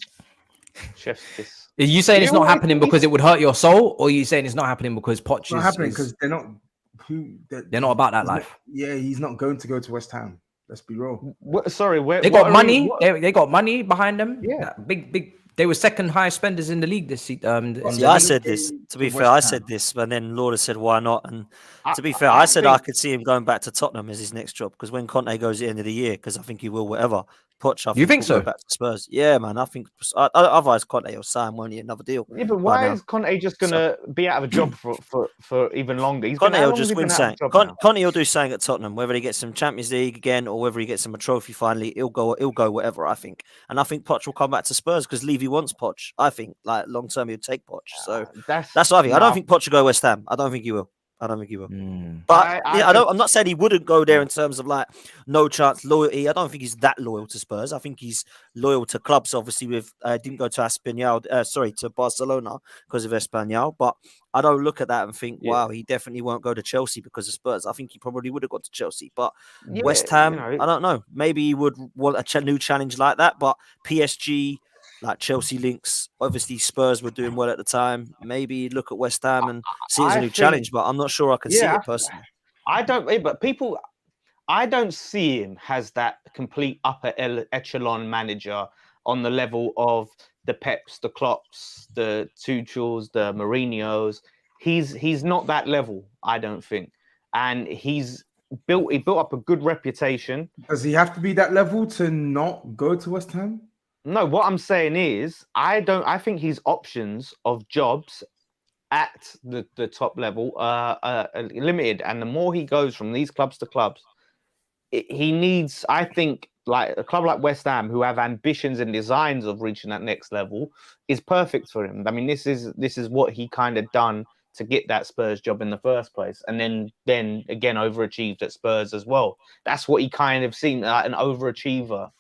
Chef's kiss. Are you saying it's not happening because it would hurt your soul, or are you saying it's not happening because Poch is not happening because they're not. They're not about that life. He's not going to go to West Ham. Let's be real. They got money. They got money behind them. Yeah, big. They were second highest spenders in the league this season. I said this. To be fair, I said this, but then Lawless said, "Why not?" And to be fair, I said I could see him going back to Tottenham as his next job because when Conte goes at the end of the year, because I think he will, whatever. Poch, you think so? Back to Spurs, yeah, man. I think otherwise Conte will sign won't he? Another deal. Yeah, but why is Conte just gonna be out of a job for even longer? Conte will just win something. Conte will do something at Tottenham, whether he gets some Champions League again or whether he gets him a trophy finally. He'll go whatever. I think, and I think Poch will come back to Spurs because Levy wants Poch. I think like long term he'll take Poch. So that's what I think. I don't think Poch will go West Ham. I don't think he will. But I'm not saying he wouldn't go there in terms of like no chance loyalty. I don't think he's that loyal to Spurs. I think he's loyal to clubs. Obviously, didn't go to to Barcelona because of Espanyol. But I don't look at that and think, wow, he definitely won't go to Chelsea because of Spurs. I think he probably would have got to Chelsea. But West Ham, I don't know. Maybe he would want a new challenge like that. But PSG. Like Chelsea links, obviously Spurs were doing well at the time. Maybe look at West Ham and see it as a new challenge, but I'm not sure I can see it personally. I don't see him as that complete upper echelon manager on the level of the Peps, the Klopps, the Tuchels, the Mourinhos. He's not that level, I don't think. And he built up a good reputation. Does he have to be that level to not go to West Ham? No, what I'm saying is, I think his options of jobs at the top level are limited. And the more he goes from these clubs to clubs, he needs, I think, like a club like West Ham, who have ambitions and designs of reaching that next level, is perfect for him. I mean, this is what he kind of done to get that Spurs job in the first place. And then again, overachieved at Spurs as well. That's what he kind of seemed like, an overachiever.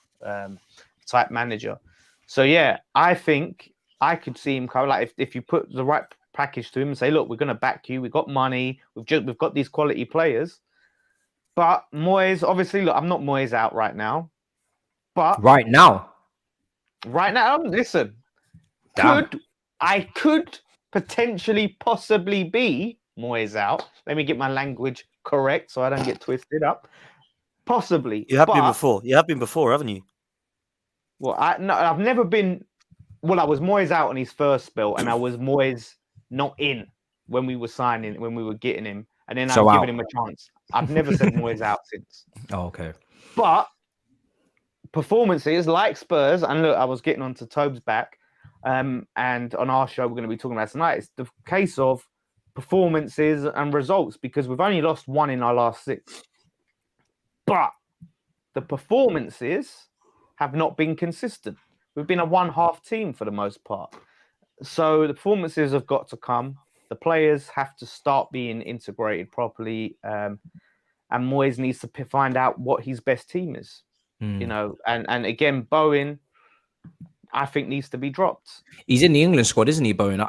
Type manager. So yeah, I think I could see him come like if you put the right package to him and say, look, we're going to back you. We've got money. We've got these quality players. But Moyes, obviously, look, I'm not Moyes out right now. But right now, listen, I could potentially possibly be Moyes out. Let me get my language correct so I don't get twisted up. Possibly. You have been before. You have been before, haven't you? Well, I've never been. Well, I was Moyes out on his first spell, and I was Moyes not in when we were getting him, and then I'm giving him a chance. I've never said Moyes out since. Oh, okay. But performances like Spurs, and look, I was getting onto Tobes back, and on our show we're going to be talking about tonight. It's the case of performances and results because we've only lost 1 in our last 6, but the performances have not been consistent. We've been a one-half team for the most part. So the performances have got to come. The players have to start being integrated properly. And Moyes needs to find out what his best team is. And again, Bowen, I think, needs to be dropped. He's in the England squad, isn't he, Bowen?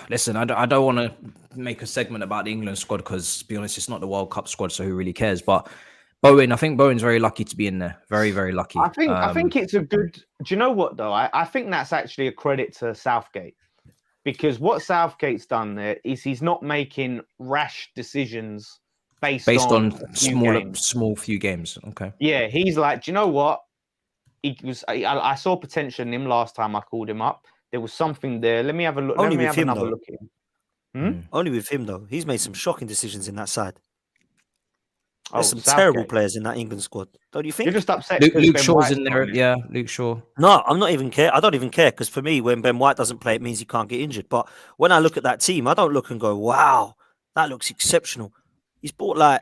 Listen, I don't want to make a segment about the England squad because, to be honest, it's not the World Cup squad, so who really cares? But I think Bowen's very lucky to be in there. Very, very lucky. I think it's a good. Do you know what though? I think that's actually a credit to Southgate because what Southgate's done there is he's not making rash decisions based on small few games. Okay. Yeah, he's like, do you know what? I saw potential in him last time I called him up. There was something there. Let me have a look. Only Let me with have him, another though. look at him. Only with him, though. He's made some shocking decisions in that side. There's some Southgate. terrible players in that England squad. Don't you think? You're just upset. Luke Shaw's in there. Yeah, Luke Shaw. No, I'm not even care. I don't even care because for me, when Ben White doesn't play, it means he can't get injured. But when I look at that team, I don't look and go, "Wow, that looks exceptional." He's brought like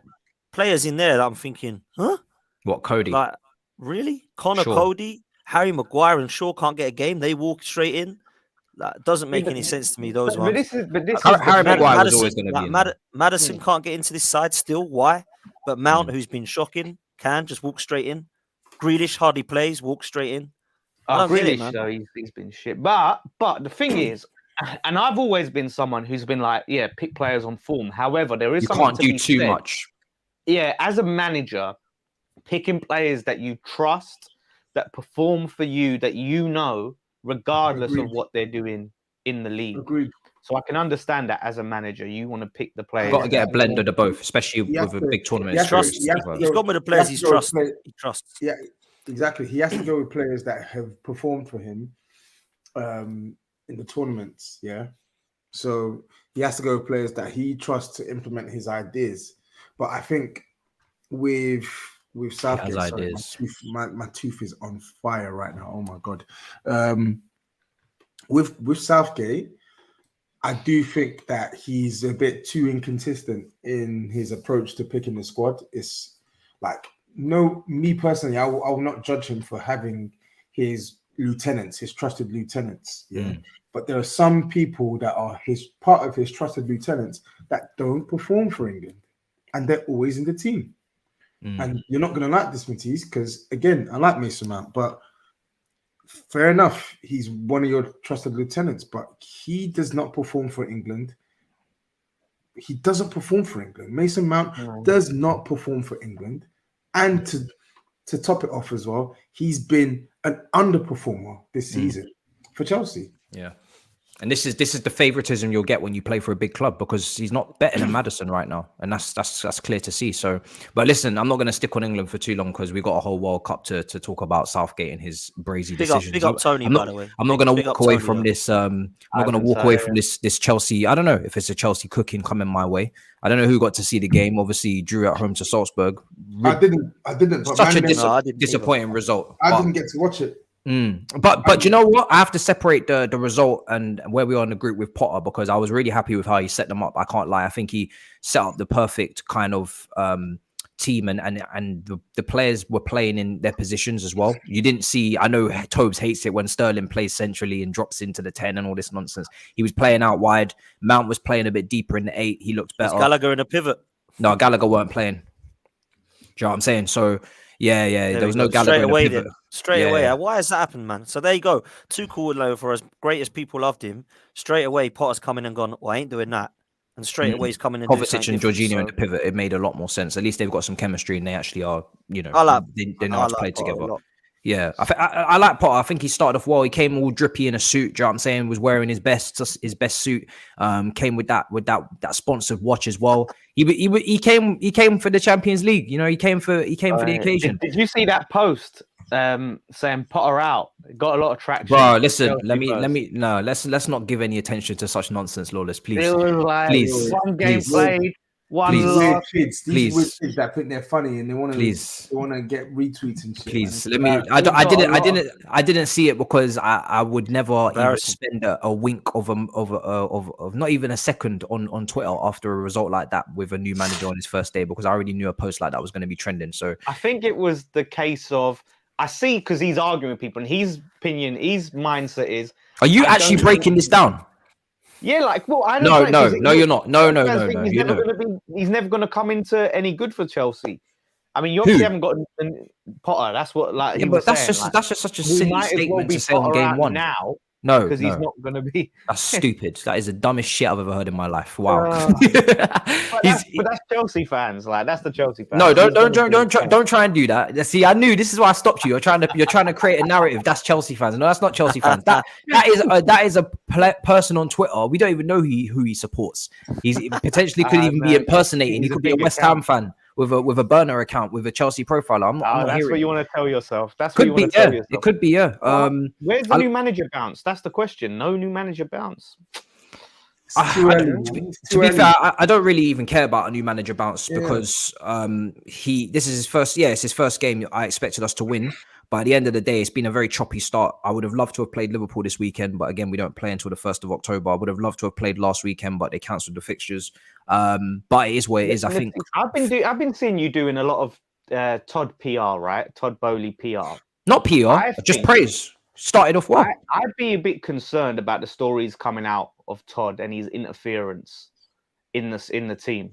players in there that I'm thinking, huh? What, Cody? Like, really? Connor Shaw. Cody, Harry Maguire, and Shaw can't get a game. They walk straight in. That doesn't make any sense to me. Those ones. Harry Maguire was always going to be in Maddison can't get into this side still. Why? But Mount, who's been shocking, can just walk straight in. Grealish hardly plays, walk straight in. Grealish, though, he's been shit. But the thing is, and I've always been someone who's been like, yeah, pick players on form. However, there is something can't do too much. Yeah, as a manager, picking players that you trust, that perform for you, that you know, regardless of what they're doing in the league. Agreed. So I can understand that as a manager, you want to pick the players. You've got to get a blend of the both, especially with a big tournament. He's gone with the players he trusts. Yeah, exactly. He has to go with players that have performed for him in the tournaments. Yeah. So he has to go with players that he trusts to implement his ideas. But I think with Southgate, sorry, my tooth is on fire right now. Oh my God. With Southgate, I do think that he's a bit too inconsistent in his approach to picking the squad. It's like, me personally, I will not judge him for having his lieutenants, his trusted lieutenants. Yeah. But there are some people that are part of his trusted lieutenants that don't perform for England. And they're always in the team. And you're not going to like this, Matisse, because, again, I like Mason Mount, but fair enough, he's one of your trusted lieutenants, but he does not perform for England. He doesn't perform for England. Mason Mount does not perform for England. And to top it off as well, he's been an underperformer this season for Chelsea. Yeah. And this is the favoritism you'll get when you play for a big club, because he's not better than Maddison right now, and that's clear to see. So, but listen, I'm not going to stick on England for too long because we've got a whole World Cup to talk about Southgate and his brazy decisions. Big up Tony, by the way. I'm not going to walk away from this. I'm not going to walk away from this Chelsea. I don't know if it's a Chelsea cooking coming my way. I don't know who got to see the game. Obviously, drew at home to Salzburg. I didn't. Such a disappointing result. I didn't get to watch it. But you know what? I have to separate the result and where we are in the group with Potter, because I was really happy with how he set them up. I can't lie. I think he set up the perfect kind of team, and the players were playing in their positions as well. You didn't see, I know Tobs hates it when Sterling plays centrally and drops into the 10 and all this nonsense. He was playing out wide. Mount was playing a bit deeper in the 8. He looked better. Was Gallagher in a pivot? No, Gallagher weren't playing. Do you know what I'm saying? So yeah, there was no Gallagher straight away. Why has that happened, man? So there you go. Tuchel, though, for as great as people loved him, straight away Potter's coming and gone, well, I ain't doing that. And straight away he's coming in. Kovacic and Jorginho in the pivot, it made a lot more sense. At least they've got some chemistry and they actually are, they know how to play together. Yeah, I like Potter. I think he started off well. He came all drippy in a suit. Do you know what I'm saying? Was wearing his best suit. Came with that sponsored watch as well. He came for the Champions League. He came for the occasion. Did you see that post saying Potter out? It got a lot of traction. Bro, listen. Let's not give any attention to such nonsense, Lawless. Please, it was like please, one game played. These weird kids that think they're funny and they want to get retweets and shit. Please, I didn't see it because I would never even spend a wink of not even a second on Twitter after a result like that with a new manager on his first day, because I already knew a post like that was going to be trending. So I think it was the case of, I see, because he's arguing with people and his opinion, his mindset is. Are you actually breaking this down? Yeah, like, well, I know. No, you're not. No. He's never going to come into any good for Chelsea. I mean, you obviously haven't got Potter. That's what, like, yeah, but that's just such a silly statement to say on game one. Now, No, because he's not going to be. That's stupid. That is the dumbest shit I've ever heard in my life. Wow. But that's Chelsea fans. Like that's the Chelsea fans. No, don't try and do that. See, I knew this is why I stopped you. You're trying to create a narrative. That's Chelsea fans. No, that's not Chelsea fans. That is a person on Twitter. We don't even know who he supports. He's potentially could even be impersonating. He could be a West Ham fan with a burner account with a Chelsea profile. I'm not that's hearing. what you want to tell yourself. That's what you want to tell yourself. It could be, yeah. Where's the new manager bounce? That's the question. No new manager bounce. To be fair, I don't really even care about a new manager bounce because this is his first. Yeah, it's his first game. I expected us to win, but at the end of the day, it's been a very choppy start. I would have loved to have played Liverpool this weekend, but again, we don't play until the 1st of October. I would have loved to have played last weekend, but they cancelled the fixtures. But it is what it is. I think I've been seeing you doing a lot of Todd PR, right? Todd Boehly PR. Not PR, just praise. Started off well. I'd be a bit concerned about the stories coming out of Todd and his interference in the team.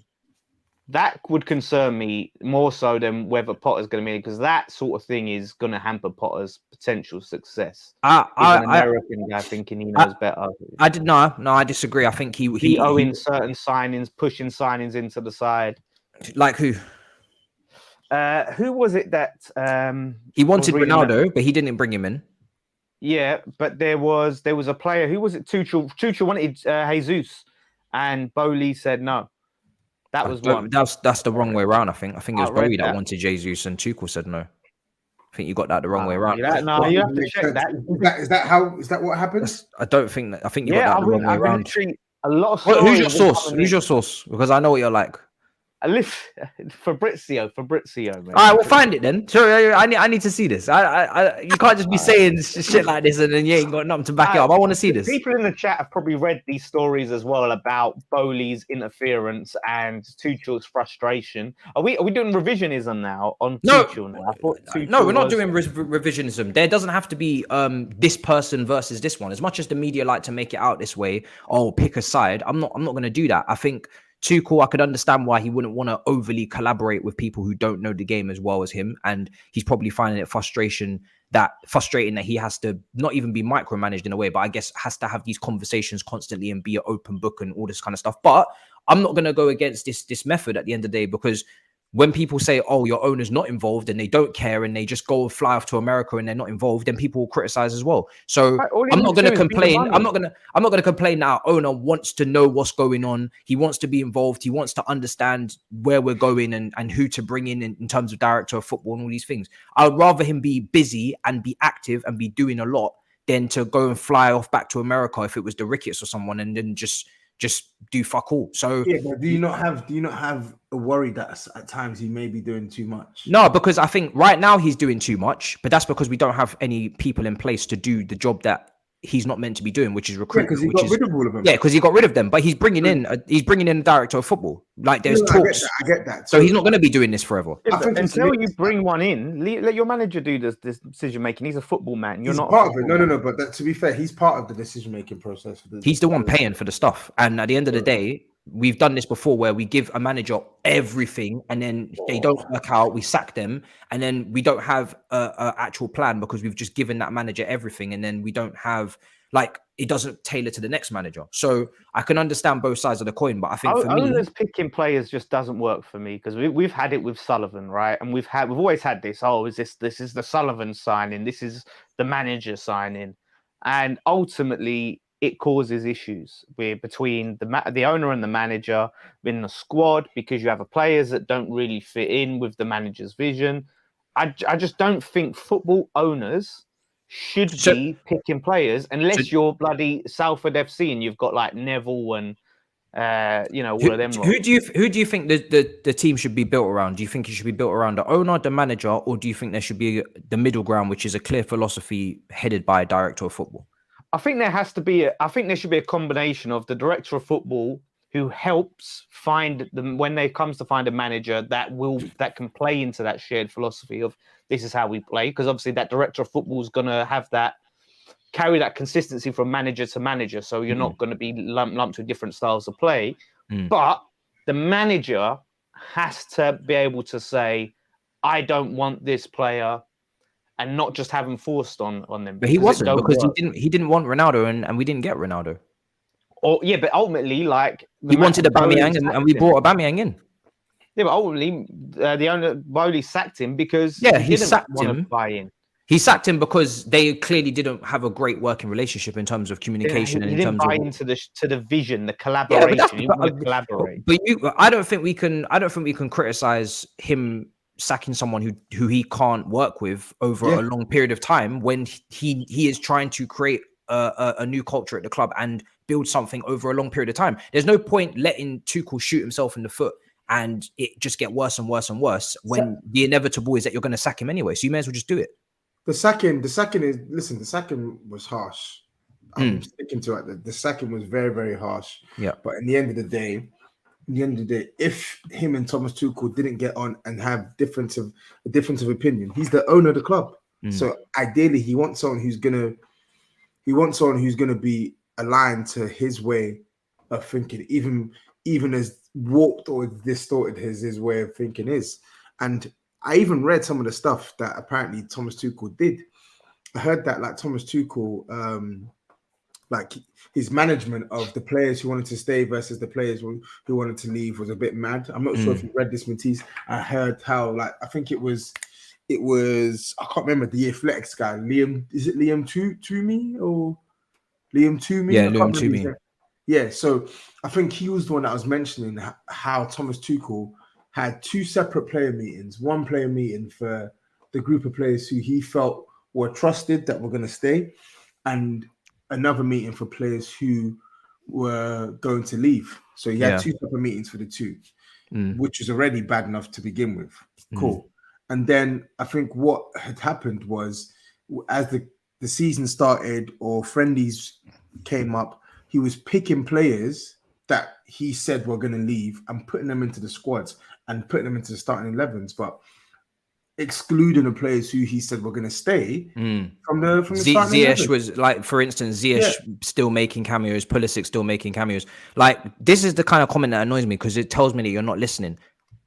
That would concern me more so than whether Potter's going to be in, because that sort of thing is going to hamper Potter's potential success. He's an American guy thinking he knows better. I disagree. I think he owing certain signings, pushing signings into the side. Like who? Who was it that he wanted Ronaldo, but he didn't bring him in. Yeah, but there was a player. Who was it? Tuchel wanted Jesus, and Boehly said no. That was one. That's the wrong way around. I think it was Boehly that wanted Jesus, and Tuchel said no. I think you got that the wrong way around. You have to check that. Is that what happens? I don't think that. I think you got that the wrong way around. A lot of who's your source? Who's your source? Because I know what you're like. Fabrizio, man. All right, we'll find it then. Sure, I need to see this. You can't just be saying shit like this and then you ain't got nothing to back it up. I want to see this. People in the chat have probably read these stories as well about Boehly's interference and Tuchel's frustration. Are we doing revisionism now on Tuchel now? No, we're not doing revisionism. There doesn't have to be this person versus this one. As much as the media like to make it out this way, pick a side. I'm not going to do that. I think Tuchel, I could understand why he wouldn't want to overly collaborate with people who don't know the game as well as him, and he's probably finding it frustrating that he has to not even be micromanaged in a way, but I guess has to have these conversations constantly and be an open book and all this kind of stuff. But I'm not going to go against this method at the end of the day, because when people say, your owner's not involved and they don't care and they just go fly off to America and they're not involved, then people will criticize as well. So I'm not going to complain. I'm not going to complain that our owner wants to know what's going on. He wants to be involved. He wants to understand where we're going and who to bring in terms of director of football and all these things. I would rather him be busy and be active and be doing a lot than to go and fly off back to America if it was the Ricketts or someone and then just do fuck all. So but do you not have a worry that at times he may be doing too much? No, because I think right now he's doing too much, but that's because we don't have any people in place to do the job that he's not meant to be doing, which is recruitment. Because he got rid of all of them. Yeah, because he got rid of them, but he's bringing in a director of football. Like there's talks. I get that. So he's not going to be doing this forever. Until you bring one in, let your manager do this decision making. He's a football man. You're not part of it. No. But to be fair, he's part of the decision making process. He's the one paying for the stuff, and at the end of the day, we've done this before where we give a manager everything and then they don't work out, we sack them, and then we don't have a actual plan because we've just given that manager everything, and then we don't have, like, it doesn't tailor to the next manager. So I can understand both sides of the coin, but I think for me, owners picking players just doesn't work for me, because we've had it with Sullivan, right? And we've always had this. This is the Sullivan signing, this is the manager signing, and ultimately it causes issues between the owner and the manager in the squad, because you have players that don't really fit in with the manager's vision. I just don't think football owners should be picking players unless you're bloody Salford FC and you've got like Neville and all of them. Who do you think the team should be built around? Do you think it should be built around the owner, the manager, or do you think there should be the middle ground, which is a clear philosophy headed by a director of football? I think there should be a combination of the director of football who helps find them when they comes to find a manager that can play into that shared philosophy of this is how we play. Because obviously that director of football is going to have carry that consistency from manager to manager. So you're not going to be lumped with different styles of play. But the manager has to be able to say, I don't want this player. and not just have them forced on them. But he wasn't, because he didn't want Ronaldo, and we didn't get Ronaldo. Or yeah, but ultimately, like he wanted Aubameyang, and we brought Aubameyang in. Yeah, but ultimately, the owner Boehly sacked him because he sacked him. Buy in. He sacked him because they clearly didn't have a great working relationship in terms of communication. He and didn't buy into the vision, the collaboration. He wanted to collaborate. But I don't think we can criticize him sacking someone who he can't work with over a long period of time when he is trying to create a new culture at the club and build something over a long period of time. There's no point letting Tuchel shoot himself in the foot and it just get worse and worse and worse when the inevitable is that you're going to sack him anyway. So you may as well just do it. The sacking was harsh. I'm sticking to it. The sacking was very, very harsh. Yeah. But in the end of the day, if him and Thomas Tuchel didn't get on and have a difference of opinion, he's the owner of the club. So ideally, he wants someone who's gonna be aligned to his way of thinking, even as warped or distorted his way of thinking is. And I even read some of the stuff that apparently Thomas Tuchel did. I heard that like Thomas Tuchel, like his management of the players who wanted to stay versus the players who wanted to leave was a bit mad. I'm not sure if you read this, Matisse. I heard how, like, I think it was I can't remember the Athletics guy, Liam. Is it Liam Toomey or Liam Toomey? Yeah, Liam Toomey. Yeah, so I think he was the one that was mentioning how Thomas Tuchel had two separate player meetings. One player meeting for the group of players who he felt were trusted that were going to stay, and another meeting for players who were going to leave. So he had two separate meetings for the two, which was already bad enough to begin with. Cool. And then I think what had happened was, as the season started or friendlies came up, he was picking players that he said were going to leave and putting them into the squads and putting them into the starting 11s, but excluding the players who he said were going to stay from the starting 11s. Ziyech was, like, for instance, still making cameos, Pulisic still making cameos. Like, this is the kind of comment that annoys me because it tells me that you're not listening.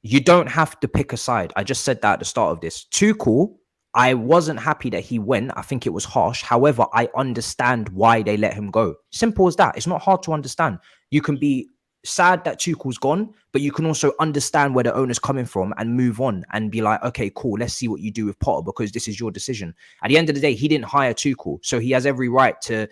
You don't have to pick a side. I just said that at the start of this. Tuchel, I wasn't happy that he went. I think it was harsh. However, I understand why they let him go. Simple as that. It's not hard to understand. You can be sad that Tuchel's gone, but you can also understand where the owner's coming from and move on and be like, okay, cool, let's see what you do with Potter because this is your decision. At the end of the day, he didn't hire Tuchel, so he has every right to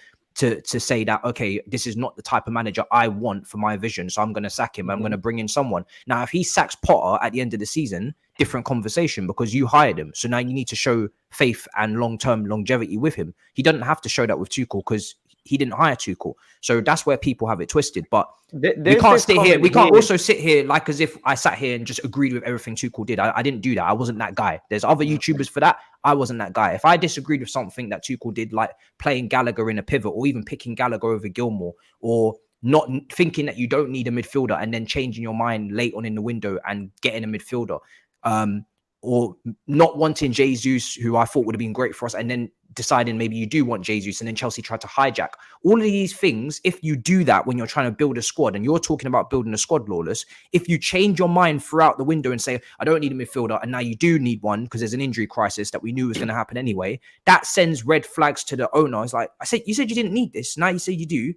say that, okay, this is not the type of manager I want for my vision, so I'm going to sack him. I'm going to bring in someone. Now, if he sacks Potter at the end of the season, different conversation because you hired him. So now you need to show faith and long-term longevity with him. He doesn't have to show that with Tuchel because he didn't hire Tuchel. So that's where people have it twisted. But we can't stay here. We can't also sit here like as if I sat here and just agreed with everything Tuchel did. I didn't do that. I wasn't that guy. There's other YouTubers for that. I wasn't that guy. If I disagreed with something that Tuchel did, like playing Gallagher in a pivot or even picking Gallagher over Gilmore or not thinking that you don't need a midfielder and then changing your mind late on in the window and getting a midfielder, or not wanting Jesus, who I thought would have been great for us, and then deciding maybe you do want Jesus, and then Chelsea tried to hijack. All of these things, if you do that when you're trying to build a squad, and you're talking about building a squad, Lawless, if you change your mind throughout the window and say, I don't need a midfielder, and now you do need one because there's an injury crisis that we knew was going to happen anyway, that sends red flags to the owner. It's like, you said you didn't need this. Now you say you do.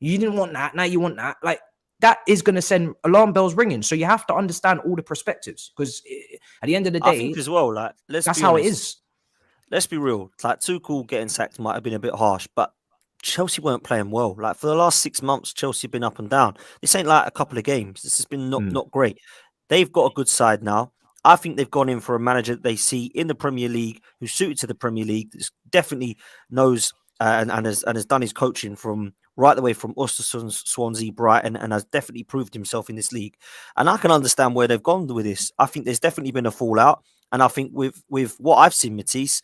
You didn't want that. Now you want that. Like, that is going to send alarm bells ringing. So you have to understand all the perspectives because at the end of the day, I think as well, like, that's how it is. Let's be real. Like, Tuchel getting sacked might have been a bit harsh, but Chelsea weren't playing well. Like, for the last 6 months, Chelsea have been up and down. This ain't like a couple of games. This has been not great. They've got a good side now. I think they've gone in for a manager that they see in the Premier League, who's suited to the Premier League, that definitely knows and has done his coaching from right the way from Ostersund, Swansea, Brighton, and has definitely proved himself in this league. And I can understand where they've gone with this. I think there's definitely been a fallout. And I think with what I've seen, Matisse,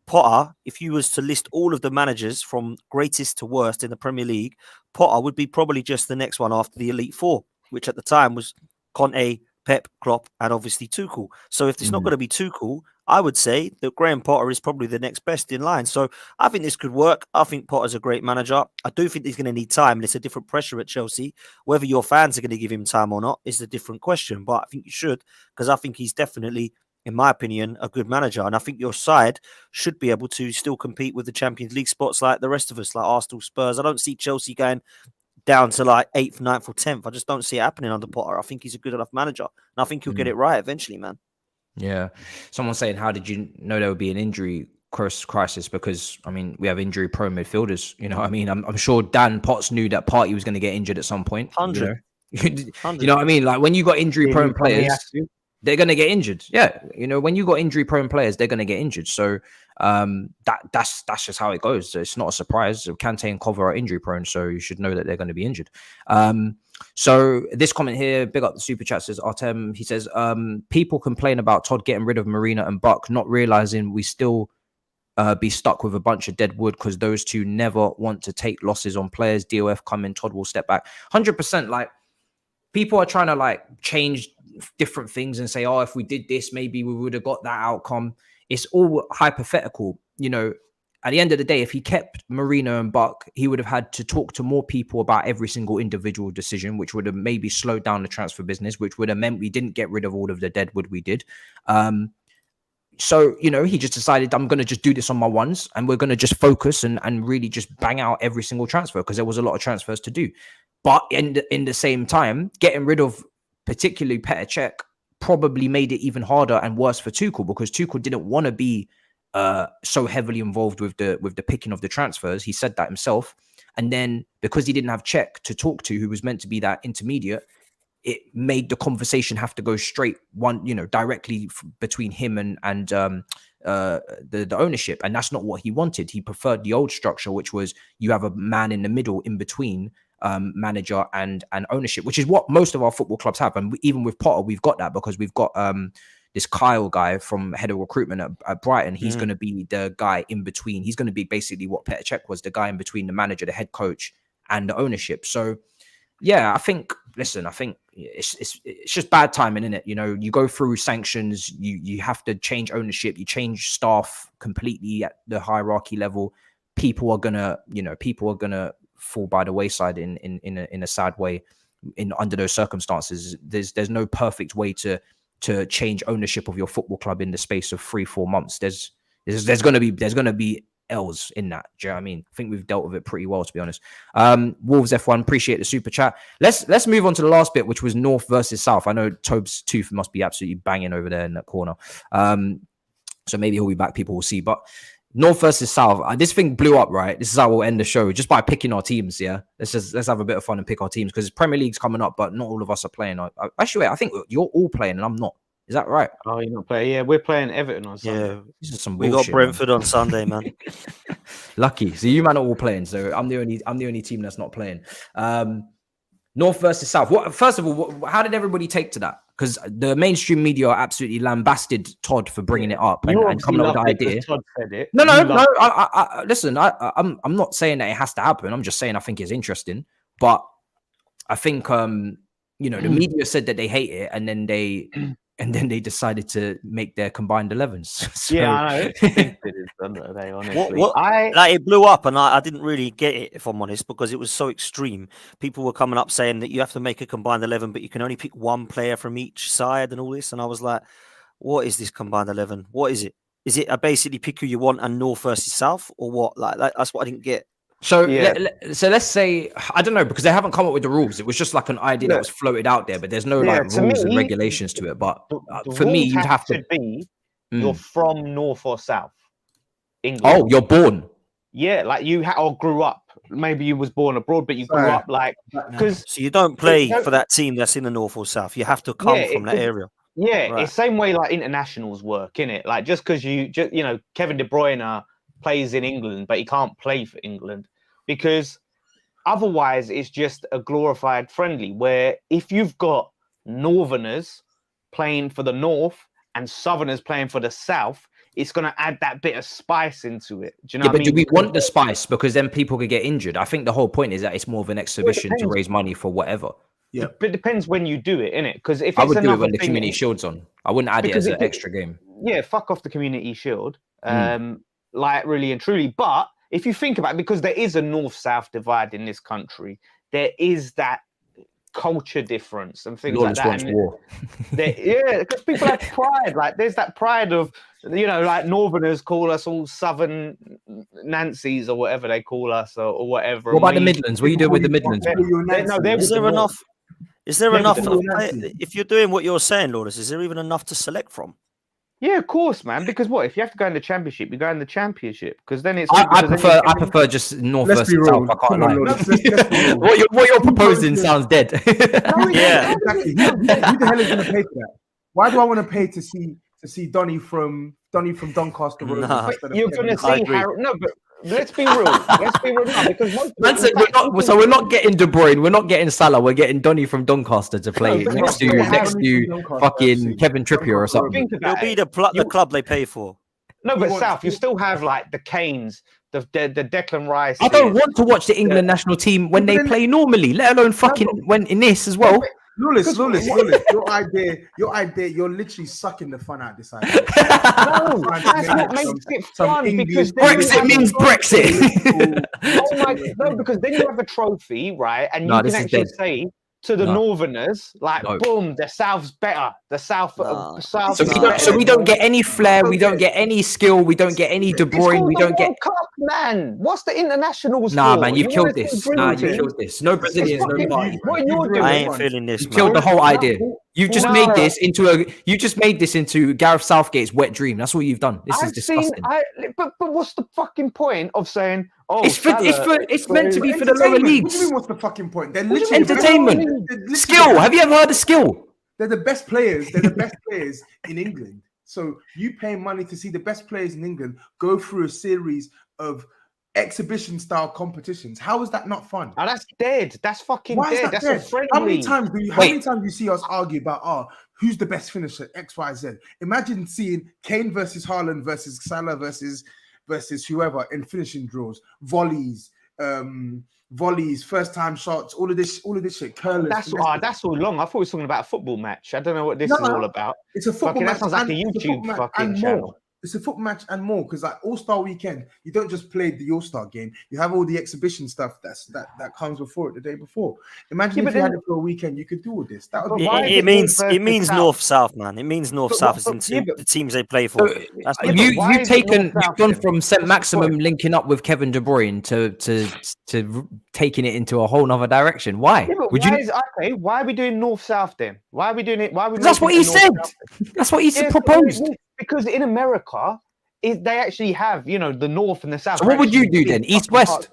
Potter, if you was to list all of the managers from greatest to worst in the Premier League, Potter would be probably just the next one after the Elite Four, which at the time was Conte, Pep, Klopp, and obviously Tuchel. So if it's not going to be Tuchel, I would say that Graham Potter is probably the next best in line. So I think this could work. I think Potter's a great manager. I do think he's going to need time, and it's a different pressure at Chelsea. Whether your fans are going to give him time or not is a different question, but I think you should, because I think he's definitely in my opinion, a good manager. And I think your side should be able to still compete with the Champions League spots like the rest of us, like Arsenal, Spurs. I don't see Chelsea going down to like 8th, 9th or 10th. I just don't see it happening under Potter. I think he's a good enough manager. And I think he'll get it right eventually, man. Yeah. Someone saying, how did you know there would be an injury crisis? Because, I mean, we have injury-prone midfielders. You know what I mean? I'm sure Dan Potts knew that Partey was going to get injured at some point. 100. You know what I mean? Like, when you got injury-prone players, they're going to get injured. Yeah. You know, when you got injury-prone players, they're going to get injured. So that's just how it goes. It's not a surprise. Kante and Cover are injury-prone, so you should know that they're going to be injured. So this comment here, big up the super chat, says Artem. He says, people complain about Todd getting rid of Marina and Buck, not realizing we still be stuck with a bunch of dead wood because those two never want to take losses on players. DOF come in, Todd will step back. 100%. Like, people are trying to like change different things and say, oh, if we did this, maybe we would have got that outcome. It's all hypothetical. You know, at the end of the day, if he kept Marino and Buck, he would have had to talk to more people about every single individual decision, which would have maybe slowed down the transfer business, which would have meant we didn't get rid of all of the deadwood we did. So, you know, he just decided, I'm going to just do this on my ones and we're going to just focus and really just bang out every single transfer because there was a lot of transfers to do. But in the same time, getting rid of particularly Petr Cech probably made it even harder and worse for Tuchel because Tuchel didn't want to be so heavily involved with the picking of the transfers. He said that himself. And then because he didn't have Cech to talk to, who was meant to be that intermediate, it made the conversation have to go straight directly between him and the ownership. And that's not what he wanted. He preferred the old structure, which was you have a man in the middle in between manager and ownership, which is what most of our football clubs have. And even with Potter, we've got that because we've got this Kyle guy from head of recruitment at Brighton. He's going to be the guy in between. He's going to be basically what Petr Cech was, the guy in between the manager, the head coach, and the ownership. So, yeah, I think it's just bad timing, isn't it? You know, you go through sanctions, you have to change ownership, you change staff completely at the hierarchy level. People are gonna fall by the wayside in a sad way under those circumstances. There's no perfect way to change ownership of your football club in the space of 3-4 months. There's gonna be L's in that. Do you know what I mean? I think we've dealt with it pretty well, to be honest. Wolves F1, appreciate the super chat. Let's move on to the last bit, which was North versus South. I know Tobs Tooth must be absolutely banging over there in that corner. So maybe he'll be back. People will see. But North versus South, this thing blew up, right? This is how we'll end the show, just by picking our teams. Yeah, let's have a bit of fun and pick our teams because Premier League's coming up, but not all of us are playing. Actually, wait, I think you're all playing and I'm not. Is that right? Oh, you're not playing? Yeah, we're playing Everton on Sunday. Yeah, this is some we bullshit, got Brentford on Sunday, man. Lucky. So you man are all playing. So I'm the only team that's not playing. North versus South. First of all, how did everybody take to that? Because the mainstream media absolutely lambasted Todd for bringing it up and coming up with the idea. Todd said it. No. Listen, I'm not saying that it has to happen. I'm just saying I think it's interesting. But I think the media said that they hate it, and then they decided to make their combined 11s. So... Yeah, I know. They honestly. It blew up, and I didn't really get it, if I'm honest, because it was so extreme. People were coming up saying that you have to make a combined 11, but you can only pick one player from each side and all this. And I was like, what is this combined 11? What is it? Is it basically pick who you want and North versus South, or what? Like that's what I didn't get. So, so let's say, I don't know, because they haven't come up with the rules. It was just like an idea that was floated out there, but there's no rules and regulations to it. But for me, you'd have to be you're from North or South England. Oh, you're born. Yeah, like you or grew up. Maybe you was born abroad, but you grew up because. So you don't play for that team that's in the North or South. You have to come from that area. Yeah, it's same way like internationals work, innit? Like just because Kevin De Bruyne plays in England, but he can't play for England. Because otherwise it's just a glorified friendly where if you've got Northerners playing for the North and Southerners playing for the South, it's going to add that bit of spice into it. Do you know what I mean? Do we want the spice? Because then people could get injured. I think the whole point is that it's more of an exhibition to raise money for whatever. Yeah, but it depends when you do it, innit? Because if I would do it when the Community Shield's on. I wouldn't add it as an extra game. Yeah, fuck off the Community Shield. Like really and truly. But if you think about it, because there is a North-South divide in this country, there is that culture difference and things Lawless like that. wants war. Yeah, because people have pride. Like there's that pride of, like Northerners call us all Southern Nancy's or whatever they call us or whatever. What about the Midlands? What are you doing with the Midlands? Is there enough? Is there enough? If you're doing what you're saying, Lawless, is there even enough to select from? Yeah, of course, man. Because if you have to go in the championship, you go in the championship. Because then it's. I prefer just North versus South. I can't lie. What you're proposing sounds dead. Yeah, exactly. Who the hell is going to pay for that? Why do I want to pay to see Donny from Doncaster Road? You're going to see Harold. No, but let's be real. Now, because we're not getting De Bruyne. We're not getting Salah. We're getting Donny from Doncaster to play next to fucking Kevin Trippier or something. It'll be the club they pay for. No, but South, you still have like the Kanes, the Declan Rice. I don't want to watch the England national team when they play normally, let alone fucking when in this as well. Lawless, your idea, you're literally sucking the fun out of this idea. No, that's what makes it fun. Because Brexit means Brexit. No, because then you have a trophy, right? And you can actually say to the Northerners, like, boom, the South's better. The South. So we don't get any flair. We don't get any skill. We don't get any De Bruyne. We don't get. Cup, man. What's the internationals? Nah, man, you've killed this. You killed this. No Brazilians, no party. What you're doing? I ain't feeling this. You killed the whole idea. You've just made this into Gareth Southgate's wet dream. That's what you've done. This is disgusting. But what's the fucking point of saying? Oh, it's meant to be for the lower leagues. What do you mean? What's the fucking point? They're literally entertainment. Skill. Have you ever heard of skill? They're the best players. They're the best players in England. So you pay money to see the best players in England go through a series of exhibition-style competitions. How is that not fun? Oh, that's dead. That's fucking dead. That's a friendly. How many times do you see us argue about who's the best finisher? X, Y, Z. Imagine seeing Kane versus Haaland versus Salah versus whoever in finishing draws, volleys, first time shots, all of this shit. Curlers. That's all long. I thought we were talking about a football match. I don't know what this is all about. It's a football match. That sounds like a YouTube fucking channel. It's a football match and more, because like All-Star Weekend, you don't just play the All-Star game. You have all the exhibition stuff that comes before it the day before. Imagine if you had it for a weekend, you could do all this. That would be it means North-South, man. It means North-South is into the teams they play for. You've gone from St. Maximum linking up with Kevin De Bruyne to taking it into a whole nother direction. Why? Yeah, why are we doing North-South then? Why are we doing it? That's what he said. That's what he proposed. Because in America, they actually have, the North and the South. So what would you do then? East-West?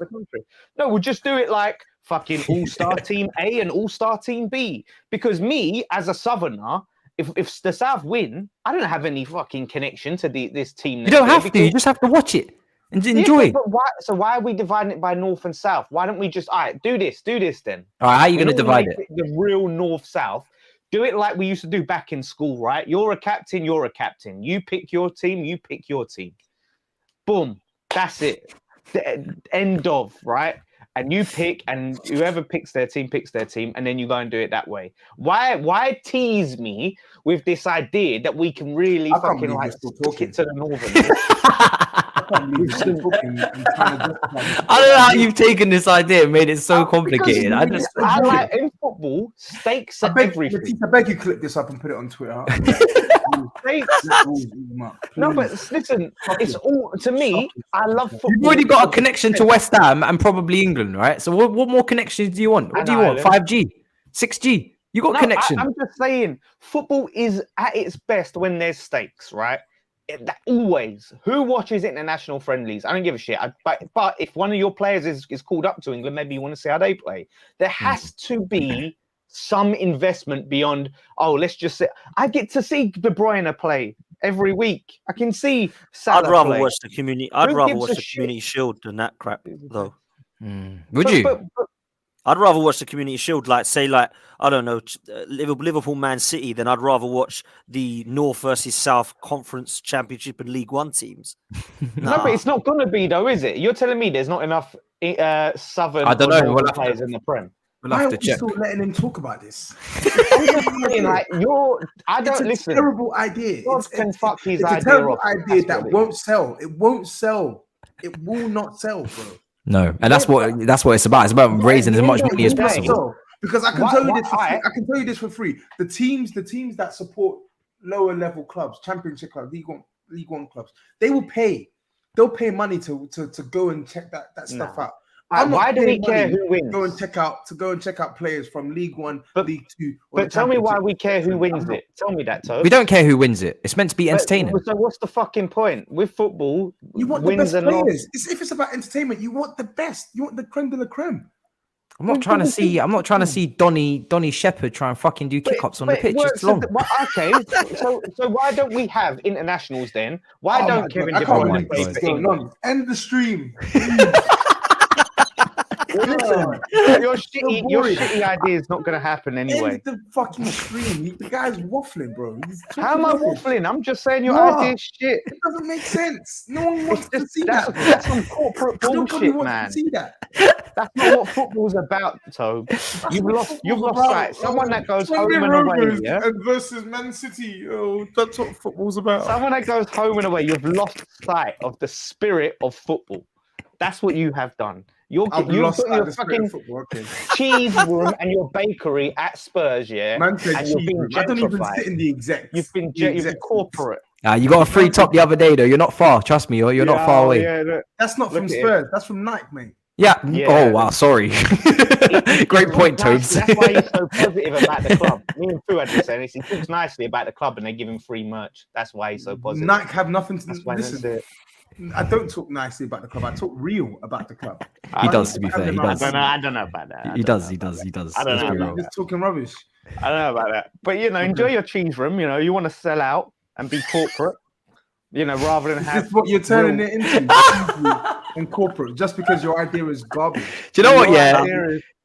No, we'll just do it like fucking All-Star Team A and All-Star Team B. Because me, as a Southerner, if the South win, I don't have any fucking connection to this team. You don't have to. You just have to watch it and enjoy it. But why are we dividing it by North and South? Why don't we just, do this then? All right, how are you going to divide it? The real North-South. Do it like we used to do back in school, right? You're a captain. You pick your team. Boom. That's it. The end of, right? And you pick, and whoever picks their team, and then you go and do it that way. Why tease me with this idea that we can really fucking like talk it to the Northerners? I don't know how you've taken this idea and made it so complicated. I like in football, stakes are everything. I beg you clip this up and put it on Twitter. No, but listen, it's all to me. I love football. You've already got a connection to West Ham and probably England, right? So what more connections do you want? What do you want? 5G, 6G? You got connection. I'm just saying, football is at its best when there's stakes, right? Always. Who watches international friendlies? I don't give a shit. But if one of your players is called up to England, maybe you want to see how they play. There has to be some investment beyond, let's just say, I get to see De Bruyne play every week. I can see Salah I'd rather play. watch the community. I'd rather watch the Community Shield than that crap, though. Would you? But I'd rather watch the Community Shield, like I don't know, Liverpool, Man City. Than I'd rather watch the North versus South Conference Championship and League One teams. No, but it's not going to be though, is it? You're telling me there's not enough Southern I don't know. players in the Prem. We'll have to check. Still letting him talk about this? I'm just saying, like It's a terrible idea. It's a terrible idea that won't sell. It won't sell. It will not sell, bro. No, and that's what it's about. It's about raising as much money as possible. Because I can tell you this for free. I can tell you this for free. The teams that support lower level clubs, Championship clubs, League One clubs, they will pay. They'll pay money to go and check that stuff out. Why do we care who wins? Go and check out players from League One, League Two. But tell me why we care who wins it. Tell me that, Todd. We don't care who wins it. It's meant to be entertaining. So what's the fucking point with football? You want the best players. If it's about entertainment, you want the best. You want the creme de la creme. I'm not trying to see Donny Shepherd try and fucking do kick-ups on the pitch. It's long. Okay, so why don't we have internationals then? Why don't Kevin De Bruyne end the stream? Listen, your shitty idea is not going to happen anyway. End the fucking stream. The guy's waffling, bro. How am I waffling? I'm just saying your idea is shit. It doesn't make sense. No one wants to see that. That's some corporate bullshit, man. See that. That's not what football's about, Tob. You've lost sight. Someone that goes home and away, yeah? Versus Man City. Oh, that's what football's about. Someone that goes home and away. You've lost sight of the spirit of football. That's what you have done. You've got your fucking cheese room and your bakery at Spurs, yeah? Man said cheese room. I don't even sit in the exec. You've been corporate. You got a free top the other day, though. You're not far. Trust me, you're not far away. Yeah, that's not from Spurs. That's from Nike, mate. Yeah. Oh, wow. Sorry. Great point, Tobs. That's why he's so positive about the club. Me and Fu had to say this. He talks nicely about the club and they give him free merch. That's why he's so positive. Nike have nothing to do with it. I don't talk nicely about the club. I talk real about the club. He does, to be fair. He does. I don't know about that. He does. I don't know. Just talking rubbish. I don't know about that. But, enjoy your cheese room. You want to sell out and be corporate, rather than have... This is what you're turning it into. And corporate, just because your idea is garbage. Do you know what, yeah?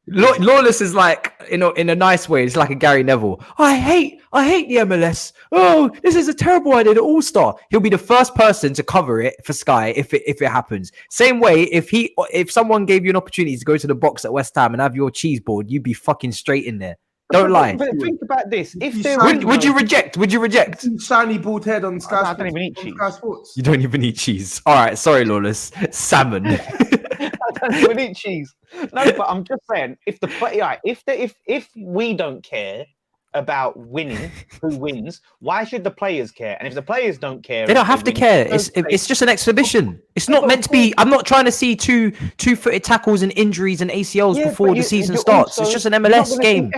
Lawless is like, in a nice way, it's like a Gary Neville. I hate the MLS. Oh, this is a terrible idea. The All-Star. He'll be the first person to cover it for Sky if it happens. Same way, if someone gave you an opportunity to go to the box at West Ham and have your cheese board, you'd be fucking straight in there. Don't lie. But think about this. If would you reject? Would you reject? Shiny bald head on Sky Sports. I don't even eat cheese. You don't even eat cheese. All right, sorry, Lawless. Salmon. I don't even eat cheese. No, but I'm just saying, if we don't care about winning, who wins, why should the players care? And if the players don't care, they don't have to care. It's just an exhibition. It's not meant to be. I'm not trying to see two-footed tackles and injuries and ACLs before the season starts. It's just an MLS game.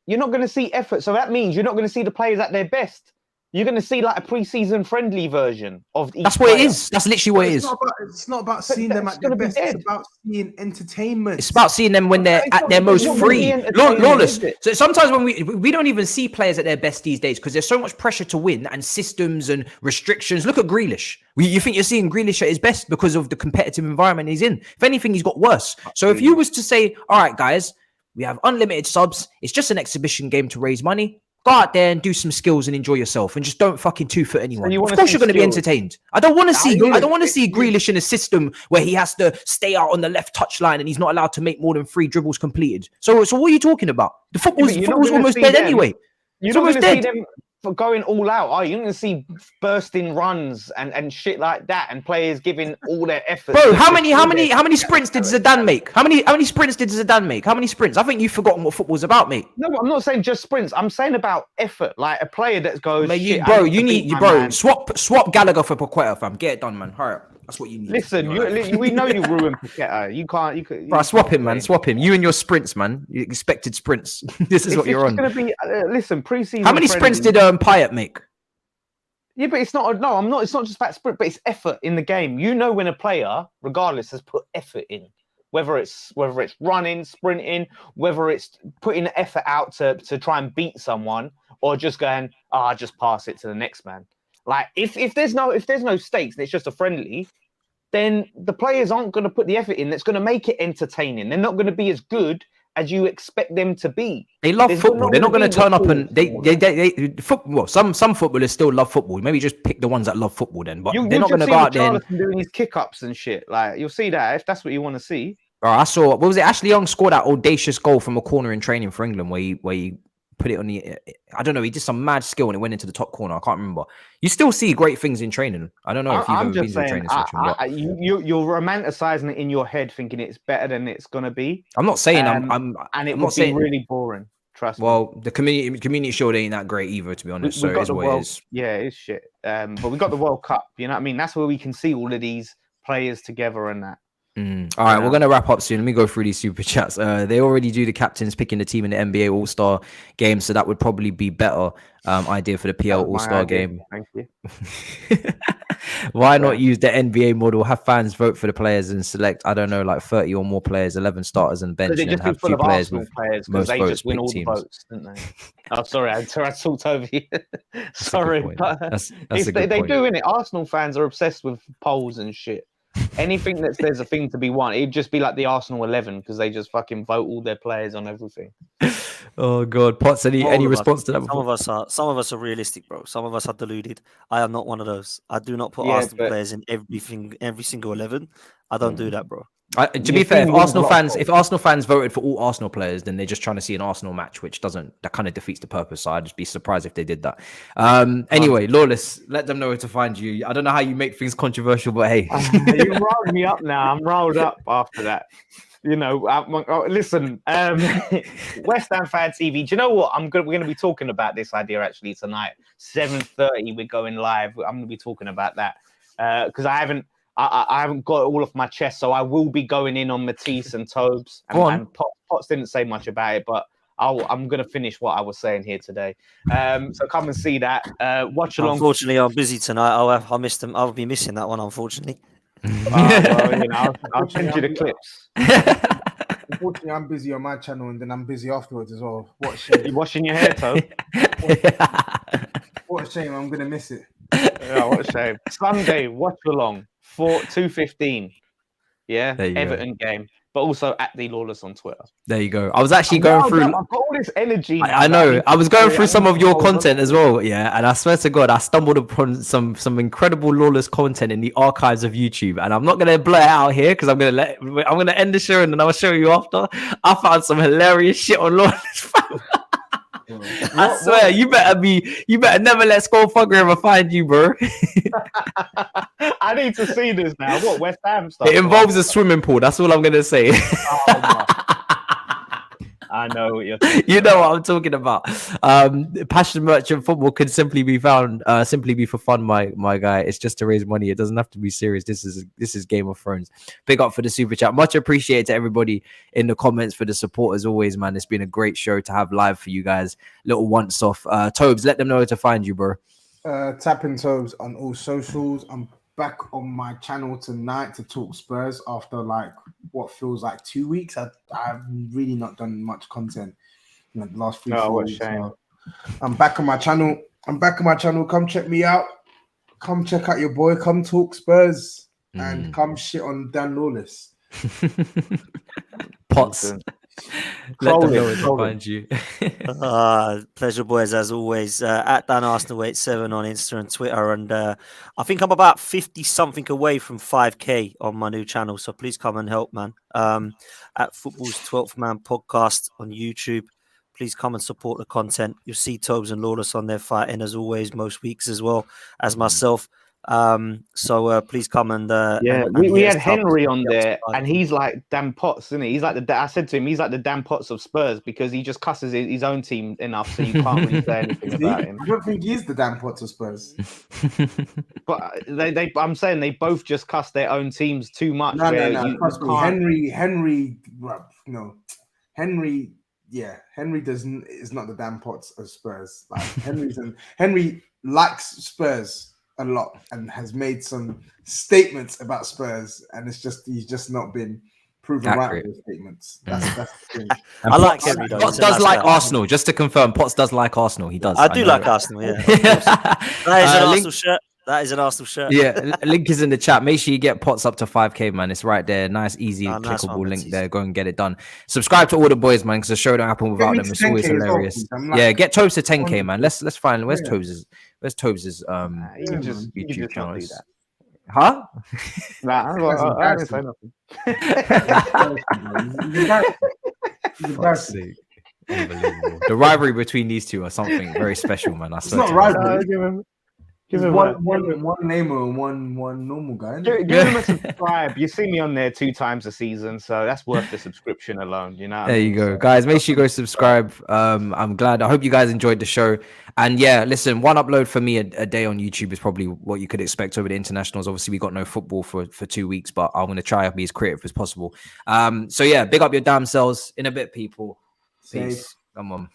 You're not going to see effort, so that means you're not going to see the players at their best. You're going to see like a pre-season friendly version of each. That's what it is. That's literally what it is. It's not about seeing them at their best. It's about seeing entertainment. It's about seeing them when they're at their most free. Lawless. So sometimes when we don't even see players at their best these days because there's so much pressure to win and systems and restrictions. Look at Grealish. You think you're seeing Grealish at his best because of the competitive environment he's in. If anything, he's got worse. So if you was to say, all right, guys, we have unlimited subs. It's just an exhibition game to raise money. Go out there and do some skills and enjoy yourself, and just don't fucking two-foot anyone. Of course, you're going to be entertained. I don't want to see Grealish in a system where he has to stay out on the left touchline and he's not allowed to make more than 3 dribbles completed. So what are you talking about? The football's almost dead anyway. You're not going to see them for going all out. You're going to see bursting runs and shit like that, and players giving all their effort. Bro, how many sprints did Zidane make? How many sprints did Zidane make? How many sprints? I think you've forgotten what football's about, mate. No, I'm not saying just sprints. I'm saying about effort. Like a player that goes, swap Gallagher for Pochettino, fam. Get it done, man. Hurry up. That's what you need. Listen, we know you ruined Pochettino. You can't. Bro, swap him, man. Swap him. You and your sprints, man. You expected sprints. This is what you're on. Going to be. Listen, preseason. How many sprints did Payet make? Yeah, but it's not. No, I'm not. It's not just about sprint, but it's effort in the game. You know when a player, regardless, has put effort in. Whether it's running, sprinting, whether it's putting effort out to try and beat someone, or just going, just pass it to the next man. Like if there's no stakes and it's just a friendly, then the players aren't going to put the effort in that's going to make it entertaining. They're not going to be as good as you expect them to be. They love football. They're not going to turn up and football. Some footballers still love football. Maybe just pick the ones that love football then. But they're not going to go out there doing his kick-ups and shit. Like you'll see that if that's what you want to see. I saw. What was it? Ashley Young scored that audacious goal from a corner in training for England, where he put it on the. I don't know. He did some mad skill and it went into the top corner. I can't remember. You still see great things in training. I don't know if you've ever been to a training session. But you're romanticizing it in your head, thinking it's better than it's gonna be. I'm not saying and it would be really boring. Trust me. Well, the community shield ain't that great either, to be honest. So it's what it is. Yeah, it's shit. But we got the World Cup. You know what I mean? That's where we can see all of these players together and that. All right, we're going to wrap up soon. Let me go through these super chats. They already do the captains picking the team in the NBA All-Star game, so that would probably be better idea for the PL All-Star game. Thank you. Why not use the NBA model? Have fans vote for the players and select, I don't know, like 30 or more players, 11 starters and bench, and have 2 players with most they votes just win all teams. The votes, didn't they? Oh, sorry, I talked over you. Sorry, that's a good they point. do, innit? Arsenal fans are obsessed with polls and shit. Anything there's a thing to be won, it'd just be like the Arsenal 11 because they just fucking vote all their players on everything. Oh God, Potts, any response to that? Some of us are realistic, bro. Some of us are deluded. I am not one of those. I do not put Arsenal players in every single 11. I don't do that, bro. To be fair, if Arsenal fans voted for all Arsenal players, then they're just trying to see an Arsenal match, which that kind of defeats the purpose. So I'd just be surprised if they did that. Anyway, Lawless, let them know where to find you. I don't know how you make things controversial, but hey, you rolled me up now. I'm rolled up after that. You know, listen, West Ham Fan TV. Do you know what? We're going to be talking about this idea actually tonight. 7:30, we're going live. I'm going to be talking about that because I haven't got it all off my chest, so I will be going in on Matisse and Tobs. And Potts didn't say much about it, but I'm going to finish what I was saying here today. So come and see that. Watch along. Unfortunately, I'm busy tonight. I missed them. I'll be missing that one, unfortunately. Well, you know, I'll send you the clips. Unfortunately, I'm busy on my channel, and then I'm busy afterwards as well. What a shame! You washing your hair, Tob? What a shame! I'm going to miss it. Yeah, what a shame. Sunday, watch along. 2:15, yeah, Everton game, but also at the Lawless on Twitter. There you go. I was actually going through. I've got all this energy. I know. I was going through some of your content as well, yeah. And I swear to God, I stumbled upon some incredible Lawless content in the archives of YouTube. And I'm not gonna blur it out here because I'm gonna end the show and then I'll show you after. I found some hilarious shit on Lawless. I swear, you better never let Skullfucker ever find you, bro. I need to see this now. What West Ham stuff? It involves a swimming pool. That's all I'm gonna say. I know what you're talking You know what I'm talking about. Passion Merchant Football can simply be found, simply be for fun, my guy. It's just to raise money. It doesn't have to be serious. This is Game of Thrones. Big up for the super chat. Much appreciated to everybody in the comments for the support as always, man. It's been a great show to have live for you guys. Little once off. Tobes, let them know where to find you, bro. TapinTobs on all socials. I'm back on my channel tonight to talk Spurs after like what feels like 2 weeks. I've really not done much content in the last 3-4 weeks. So I'm back on my channel. Come check me out. Come check out your boy. Come talk Spurs and come shit on Dan Lawless. Pots. Let them know where to find you. Pleasure, boys, as always. At Dan Arsenal 87 on Insta and Twitter, and I think I'm about 50 something away from 5k on my new channel. So please come and help, man. At Football's 12th Man podcast on YouTube. Please come and support the content. You'll see Tobes and Lawless on there fighting as always most weeks as well as myself. So please come and we had Henry on there, and he's like Dan Potts, isn't he? He's like I said to him, he's like the Dan Potts of Spurs because he just cusses his own team enough, so you can't really say anything about him. I don't think he's the Dan Potts of Spurs. But I'm saying they both just cuss their own teams too much. No. Henry. Yeah, Henry is not the Dan Potts of Spurs. Like Henry likes Spurs a lot and has made some statements about Spurs, and he's just not been proven right with those statements. That's the thing. I like Henry. Potts does like Arsenal. Just to confirm, Potts does like Arsenal. He does. I do like Arsenal. Yeah. That is an Arsenal shirt. That is an Arsenal shirt. Yeah, link is in the chat. Make sure you get Potts up to 5k, man. It's right there. Nice, easy, clickable link there. Go and get it done. Subscribe to all the boys, man, because the show don't happen without them. It's always hilarious. Yeah, get Tobes to 10k, man. Let's find where's Tobes' YouTube channel. Huh? Nah, I didn't say nothing. Unbelievable. The rivalry between these two are something very special, man. I swear. It's not rivalry. Give him one Nemo and one normal guy. Give him a subscribe. You see me on there 2 times a season, so that's worth the subscription alone. You know. There you go, guys. Make sure you go subscribe. I'm glad. I hope you guys enjoyed the show. And yeah, listen, one upload for me a day on YouTube is probably what you could expect over the internationals. Obviously, we got no football for 2 weeks, but I'm going to try to be as creative as possible. So yeah, big up your damn selves. In a bit, people. Peace. Come on.